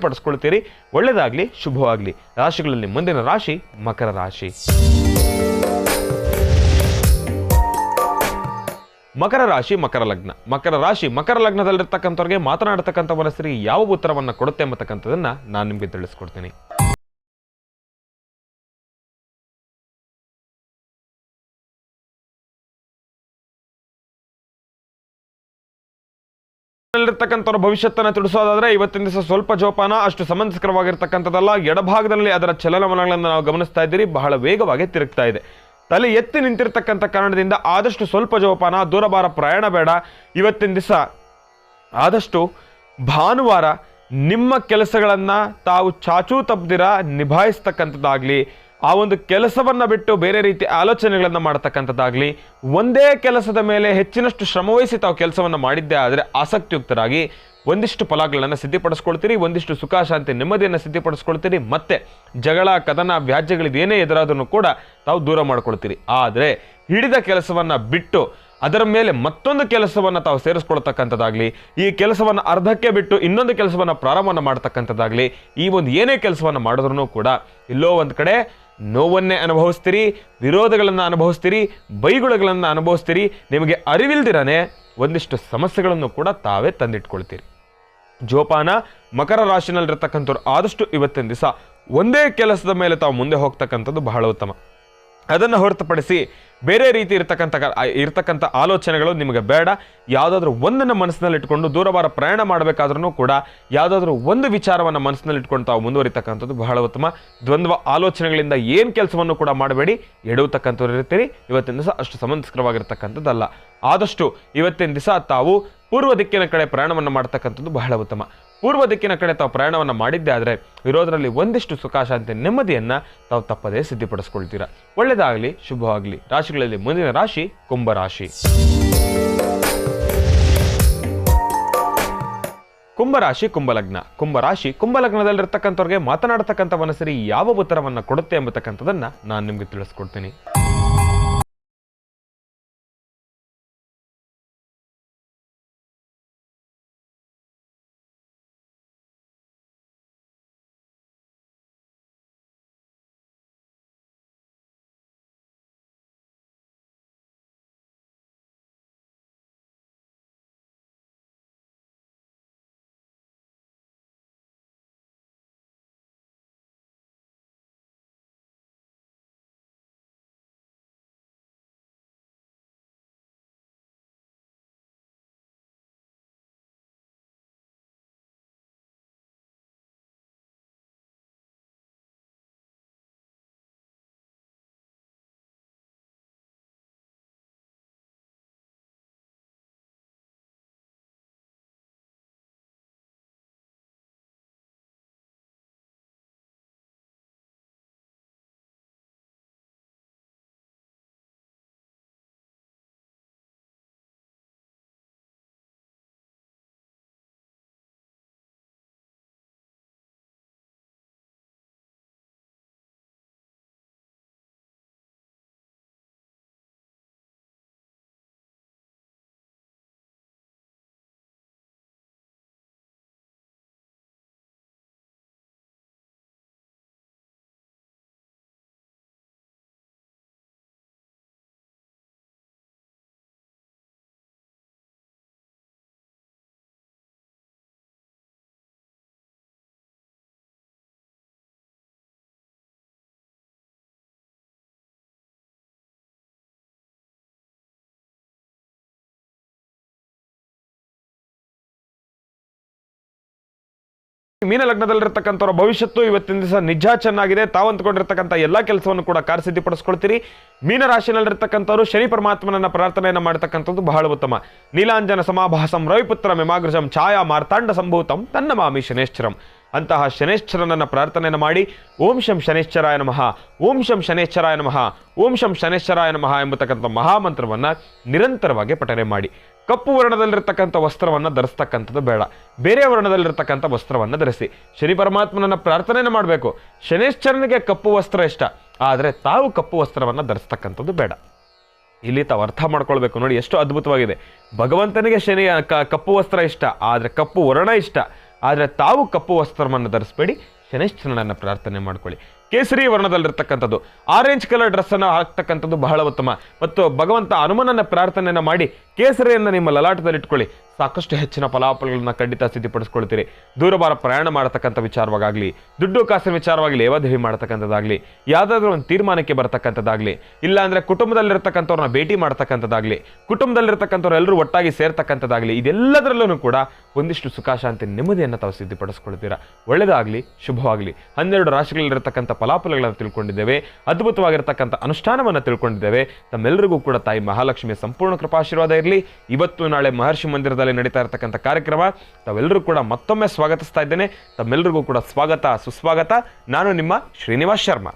ಪಡಿಸ್ಕೊಳ್ತೀರಿ. ಒಳ್ಳೆಯದಾಗಲಿ, ಶುಭವಾಗಲಿ. ರಾಶಿಗಳಲ್ಲಿ ಮುಂದಿನ ರಾಶಿ ಮಕರ ರಾಶಿ. ಮಕರ ರಾಶಿ ಮಕರ ಲಗ್ನ. ಮಕರ ರಾಶಿ ಮಕರ ಲಗ್ನದಲ್ಲಿರ್ತಕ್ಕಂಥವ್ರಿಗೆ ಮಾತನಾಡತಕ್ಕಂಥ ಮನಸ್ಸರಿಗೆ ಯಾವ ಉತ್ತರವನ್ನು ಕೊಡುತ್ತೆ ಎಂಬತಕ್ಕಂಥದನ್ನ ನಾನು ನಿಮಗೆ ತಿಳಿಸ್ಕೊಡ್ತೀನಿ. ಿರ್ತಕ್ಕಂಥವ್ರ ಭವಿಷ್ಯತ್ತನ್ನು ತಿಳಿಸೋದಾದ್ರೆ ಇವತ್ತಿನ ದಿವಸ ಸ್ವಲ್ಪ ಜೋಪಾನ, ಅಷ್ಟು ಸಮಂಜಸಕರವಾಗಿರ್ತಕ್ಕಂಥದ್ದಲ್ಲ. ಎಡಭಾಗದಲ್ಲಿ ಅದರ ಚಲನವಲನಗಳನ್ನು ನಾವು ಗಮನಿಸ್ತಾ ಇದ್ದೀರಿ, ಬಹಳ ವೇಗವಾಗಿ ತಿರುಗ್ತಾ ಇದೆ. ತಲೆ ಎತ್ತಿ ನಿಂತಿರ್ತಕ್ಕಂಥ ಕಾರಣದಿಂದ ಆದಷ್ಟು ಸ್ವಲ್ಪ ಜೋಪಾನ, ದೂರಭಾರ ಪ್ರಯಾಣ ಬೇಡ. ಇವತ್ತಿನ ದಿವಸ ಆದಷ್ಟು ಭಾನುವಾರ ನಿಮ್ಮ ಕೆಲಸಗಳನ್ನು ತಾವು ಚಾಚೂ ತಪ್ಪದಿರ ನಿಭಾಯಿಸ್ತಕ್ಕಂಥದ್ದಾಗಲಿ, ಆ ಒಂದು ಕೆಲಸವನ್ನು ಬಿಟ್ಟು ಬೇರೆ ರೀತಿ ಆಲೋಚನೆಗಳನ್ನು ಮಾಡ್ತಕ್ಕಂಥದ್ದಾಗಲಿ, ಒಂದೇ ಕೆಲಸದ ಮೇಲೆ ಹೆಚ್ಚಿನಷ್ಟು ಶ್ರಮವಹಿಸಿ ತಾವು ಕೆಲಸವನ್ನು ಮಾಡಿದ್ದೇ ಆದರೆ ಆಸಕ್ತಿಯುಕ್ತರಾಗಿ ಒಂದಿಷ್ಟು ಫಲಗಳನ್ನು ಸಿದ್ಧಪಡಿಸ್ಕೊಳ್ತೀರಿ. ಒಂದಿಷ್ಟು ಸುಖ ಶಾಂತಿ ನೆಮ್ಮದಿಯನ್ನು ಸಿದ್ಧಪಡಿಸ್ಕೊಳ್ತೀರಿ. ಮತ್ತೆ ಜಗಳ ಕದನ ವ್ಯಾಜ್ಯಗಳಿದೇನೇ ಎದುರಾದನ್ನು ಕೂಡ ತಾವು ದೂರ ಮಾಡ್ಕೊಳ್ತೀರಿ. ಆದರೆ ಹಿಡಿದ ಕೆಲಸವನ್ನು ಬಿಟ್ಟು ಅದರ ಮೇಲೆ ಮತ್ತೊಂದು ಕೆಲಸವನ್ನು ತಾವು ಸೇರಿಸ್ಕೊಳ್ತಕ್ಕಂಥದ್ದಾಗಲಿ, ಈ ಕೆಲಸವನ್ನು ಅರ್ಧಕ್ಕೆ ಬಿಟ್ಟು ಇನ್ನೊಂದು ಕೆಲಸವನ್ನು ಪ್ರಾರಂಭವನ್ನು ಮಾಡ್ತಕ್ಕಂಥದ್ದಾಗಲಿ, ಈ ಒಂದು ಏನೇ ಕೆಲಸವನ್ನು ಮಾಡಿದ್ರೂ ಕೂಡ ಎಲ್ಲೋ ಒಂದು ಕಡೆ ನೋವನ್ನೇ ಅನುಭವಿಸ್ತೀರಿ, ವಿರೋಧಗಳನ್ನು ಅನುಭವಿಸ್ತೀರಿ, ಬೈಗುಳಗಳನ್ನು ಅನುಭವಿಸ್ತೀರಿ. ನಿಮಗೆ ಅರಿವಿಲ್ದಿರನೇ ಒಂದಿಷ್ಟು ಸಮಸ್ಯೆಗಳನ್ನು ಕೂಡ ತಾವೇ ತಂದಿಟ್ಕೊಳ್ತೀರಿ. ಜೋಪಾನ. ಮಕರ ರಾಶಿನಲ್ಲಿರ್ತಕ್ಕಂಥವ್ರು ಆದಷ್ಟು ಇವತ್ತಿನ ದಿವಸ ಒಂದೇ ಕೆಲಸದ ಮೇಲೆ ತಾವು ಮುಂದೆ ಹೋಗ್ತಕ್ಕಂಥದ್ದು ಬಹಳ ಉತ್ತಮ. ಅದನ್ನು ಹೊರತುಪಡಿಸಿ ಬೇರೆ ರೀತಿ ಇರ್ತಕ್ಕಂಥ ಆಲೋಚನೆಗಳು ನಿಮಗೆ ಬೇಡ. ಯಾವುದಾದ್ರೂ ಒಂದನ್ನು ಮನಸ್ಸಿನಲ್ಲಿ ಇಟ್ಕೊಂಡು ದೂರಭಾರ ಪ್ರಯಾಣ ಮಾಡಬೇಕಾದ್ರೂ ಕೂಡ ಯಾವುದಾದ್ರೂ ಒಂದು ವಿಚಾರವನ್ನು ಮನಸ್ಸಿನಲ್ಲಿ ಇಟ್ಕೊಂಡು ತಾವು ಮುಂದುವರಿತಕ್ಕಂಥದ್ದು ಬಹಳ ಉತ್ತಮ. ದ್ವಂದ್ವ ಆಲೋಚನೆಗಳಿಂದ ಏನು ಕೆಲಸವನ್ನು ಕೂಡ ಮಾಡಬೇಡಿ, ಎಡುವತಕ್ಕಂಥವ್ರು ಇರ್ತೀರಿ. ಇವತ್ತಿನ ದಿವಸ ಅಷ್ಟು ಸಮಂಜಸಕರವಾಗಿರ್ತಕ್ಕಂಥದ್ದಲ್ಲ. ಆದಷ್ಟು ಇವತ್ತಿನ ದಿವಸ ತಾವು ಪೂರ್ವ ದಿಕ್ಕಿನ ಕಡೆ ಪ್ರಯಾಣವನ್ನು ಮಾಡ್ತಕ್ಕಂಥದ್ದು ಬಹಳ ಉತ್ತಮ. ಪೂರ್ವ ದಿಕ್ಕಿನ ಕಡೆ ತಾವು ಪ್ರಯಾಣವನ್ನು ಮಾಡಿದ್ದೆ ಆದರೆ ಇರೋದರಲ್ಲಿ ಒಂದಿಷ್ಟು ಸುಖ ಶಾಂತಿ ನೆಮ್ಮದಿಯನ್ನು ತಾವು ತಪ್ಪದೇ ಸಿದ್ಧಪಡಿಸ್ಕೊಳ್ತೀರಾ. ಒಳ್ಳೆಯದಾಗಲಿ, ಶುಭವಾಗಲಿ. ರಾಶಿಗಳಲ್ಲಿ ಮುಂದಿನ ರಾಶಿ ಕುಂಭರಾಶಿ. ಕುಂಭರಾಶಿ ಕುಂಭಲಗ್ನ. ಕುಂಭರಾಶಿ ಕುಂಭಲಗ್ನದಲ್ಲಿರ್ತಕ್ಕಂಥವ್ರಿಗೆ ಮಾತನಾಡತಕ್ಕಂಥ ಮನಸ್ಸರಿ ಯಾವ ಉತ್ತರವನ್ನು ಕೊಡುತ್ತೆ ಎಂಬತಕ್ಕಂಥದನ್ನು ನಾನು ನಿಮಗೆ ತಿಳಿಸ್ಕೊಡ್ತೀನಿ. ಮೀನ ಲಗ್ನದಲ್ಲಿರ್ತಕ್ಕಂಥವ್ರ ಭವಿಷ್ಯತ್ತು ಇವತ್ತಿನ ದಿವಸ ನಿಜ ಚೆನ್ನಾಗಿದೆ. ತಾವು ಅಂದ್ಕೊಂಡಿರ್ತಕ್ಕಂಥ ಎಲ್ಲ ಕೆಲಸವನ್ನು ಕೂಡ ಕಾರ್ಯಸಿದ್ಧಿಪಡಿಸ್ಕೊಳ್ತೀರಿ. ಮೀನರಾಶಿನಲ್ಲಿರ್ತಕ್ಕಂಥವ್ರು ಶನಿ ಪರಮಾತ್ಮನನ್ನ ಪ್ರಾರ್ಥನೆಯನ್ನು ಮಾಡ್ತಕ್ಕಂಥದ್ದು ಬಹಳ ಉತ್ತಮ. ನೀಲಾಂಜನ ಸಮಾಭಾಸಂ ರವಿಪುತ್ರ ಮಿಮಾಗ್ರಜಂ ಛಾಯಾ ಮಾರ್ತಾಂಡ ಸಂಭೂತಂ ತನ್ನ ಮಾಮಿ ಶನೇಶ್ಚರಂ. ಅಂತಹ ಶನೇಶ್ಚರನನ್ನು ಪ್ರಾರ್ಥನೆಯನ್ನು ಮಾಡಿ ಓಂ ಶಂ ಶನೇಶ್ಚರಾಯ ನಮಃ, ಓಂ ಶಂ ಶನೇಶ್ಚರಾಯ ನಮಃ, ಓಂ ಶಂ ಶನೇಶ್ಚರಾಯ ನಮಃ ಎಂಬತಕ್ಕಂಥ ಮಹಾಮಂತ್ರವನ್ನು ನಿರಂತರವಾಗಿ ಪಠನೆ ಮಾಡಿ. ಕಪ್ಪು ವರ್ಣದಲ್ಲಿರ್ತಕ್ಕಂಥ ವಸ್ತ್ರವನ್ನು ಧರಿಸ್ತಕ್ಕಂಥದ್ದು ಬೇಡ, ಬೇರೆ ವರ್ಣದಲ್ಲಿರ್ತಕ್ಕಂಥ ವಸ್ತ್ರವನ್ನು ಧರಿಸಿ. ಶನಿ ಪರಮಾತ್ಮನನ್ನು ಪ್ರಾರ್ಥನೆಯನ್ನು ಮಾಡಬೇಕು. ಶನೇಶ್ಚರನಿಗೆ ಕಪ್ಪು ವಸ್ತ್ರ ಇಷ್ಟ, ಆದರೆ ತಾವು ಕಪ್ಪು ವಸ್ತ್ರವನ್ನು ಧರಿಸ್ತಕ್ಕಂಥದ್ದು ಬೇಡ. ಇಲ್ಲಿ ತಾವು ಅರ್ಥ ಮಾಡ್ಕೊಳ್ಬೇಕು. ನೋಡಿ ಎಷ್ಟು ಅದ್ಭುತವಾಗಿದೆ. ಭಗವಂತನಿಗೆ ಶನಿ ಕಪ್ಪು ವಸ್ತ್ರ ಇಷ್ಟ, ಆದರೆ ಕಪ್ಪು ವರ್ಣ ಇಷ್ಟ, ಆದರೆ ತಾವು ಕಪ್ಪು ವಸ್ತ್ರವನ್ನು ಧರಿಸಬೇಡಿ. ಶನೇಶ್ಚರನನ್ನು ಪ್ರಾರ್ಥನೆ ಮಾಡ್ಕೊಳ್ಳಿ. ಕೇಸರಿ ವರ್ಣದಲ್ಲಿರ್ತಕ್ಕಂಥದ್ದು, ಆರೆಂಜ್ ಕಲರ್ ಡ್ರೆಸ್ಸನ್ನು ಹಾಕ್ತಕ್ಕಂಥದ್ದು ಬಹಳ ಉತ್ತಮ. ಮತ್ತು ಭಗವಂತ ಹನುಮನನ್ನ ಪ್ರಾರ್ಥನೆಯನ್ನು ಮಾಡಿ ಕೇಸರಿಯನ್ನು ನಿಮ್ಮ ಲಲಾಟದಲ್ಲಿ ಇಟ್ಕೊಳ್ಳಿ. ಸಾಕಷ್ಟು ಹೆಚ್ಚಿನ ಫಲಾಫಲಗಳನ್ನ ಖಂಡಿತ ಸಿದ್ಧಪಡಿಸ್ಕೊಳ್ತೀರಿ. ದೂರಭಾರ ಪ್ರಯಾಣ ಮಾಡತಕ್ಕಂಥ ವಿಚಾರವಾಗಲಿ, ದುಡ್ಡು ಕಾಸಿನ ವಿಚಾರವಾಗಿ ಲೇವಾದೇವಿ ಮಾಡ್ತಕ್ಕಂಥದ್ದಾಗಲಿ, ಯಾವುದಾದ್ರೂ ಒಂದು ತೀರ್ಮಾನಕ್ಕೆ ಬರ್ತಕ್ಕಂಥದ್ದಾಗಲಿ, ಇಲ್ಲಾಂದರೆ ಕುಟುಂಬದಲ್ಲಿರ್ತಕ್ಕಂಥವ್ರನ್ನ ಭೇಟಿ ಮಾಡ್ತಕ್ಕಂಥದ್ದಾಗಲಿ, ಕುಟುಂಬದಲ್ಲಿರ್ತಕ್ಕಂಥವ್ರು ಎಲ್ಲರೂ ಒಟ್ಟಾಗಿ ಸೇರ್ತಕ್ಕಂಥದ್ದಾಗಲಿ, ಇದೆಲ್ಲದರಲ್ಲೂ ಕೂಡ ಒಂದಿಷ್ಟು ಸುಖ ಶಾಂತಿ ನೆಮ್ಮದಿಯನ್ನು ತಾವು ಸಿದ್ಧಪಡಿಸ್ಕೊಳ್ತೀರಾ. ಒಳ್ಳೆಯದಾಗಲಿ, ಶುಭವಾಗಲಿ. 12 ರಾಶಿಗಳಲ್ಲಿರ್ತಕ್ಕಂಥ ಫಲಾಫಲಗಳನ್ನು ತಿಳ್ಕೊಂಡಿದ್ದೇವೆ, ಅದ್ಭುತವಾಗಿರ್ತಕ್ಕಂಥ ಅನುಷ್ಠಾನವನ್ನು ತಿಳ್ಕೊಂಡಿದ್ದೇವೆ. ತಮ್ಮೆಲ್ಲರಿಗೂ ಕೂಡ ತಾಯಿ ಮಹಾಲಕ್ಷ್ಮಿಯ ಸಂಪೂರ್ಣ ಕೃಪಾಶೀರ್ವಾದ ಇರಲಿ. ಇವತ್ತು ನಾಳೆ ಮಹರ್ಷಿ ಮಂದಿರದಲ್ಲಿ ನಡೀತಾ ಇರತಕ್ಕಂಥ ಕಾರ್ಯಕ್ರಮ ತಾವೆಲ್ಲರೂ ಕೂಡ ಮತ್ತೊಮ್ಮೆ ಸ್ವಾಗತಿಸ್ತಾ ಇದ್ದೇನೆ. ತಮ್ಮೆಲ್ಲರಿಗೂ ಕೂಡ ಸ್ವಾಗತ ಸುಸ್ವಾಗತ. ನಾನು ನಿಮ್ಮ ಶ್ರೀನಿವಾಸ್ ಶರ್ಮಾ.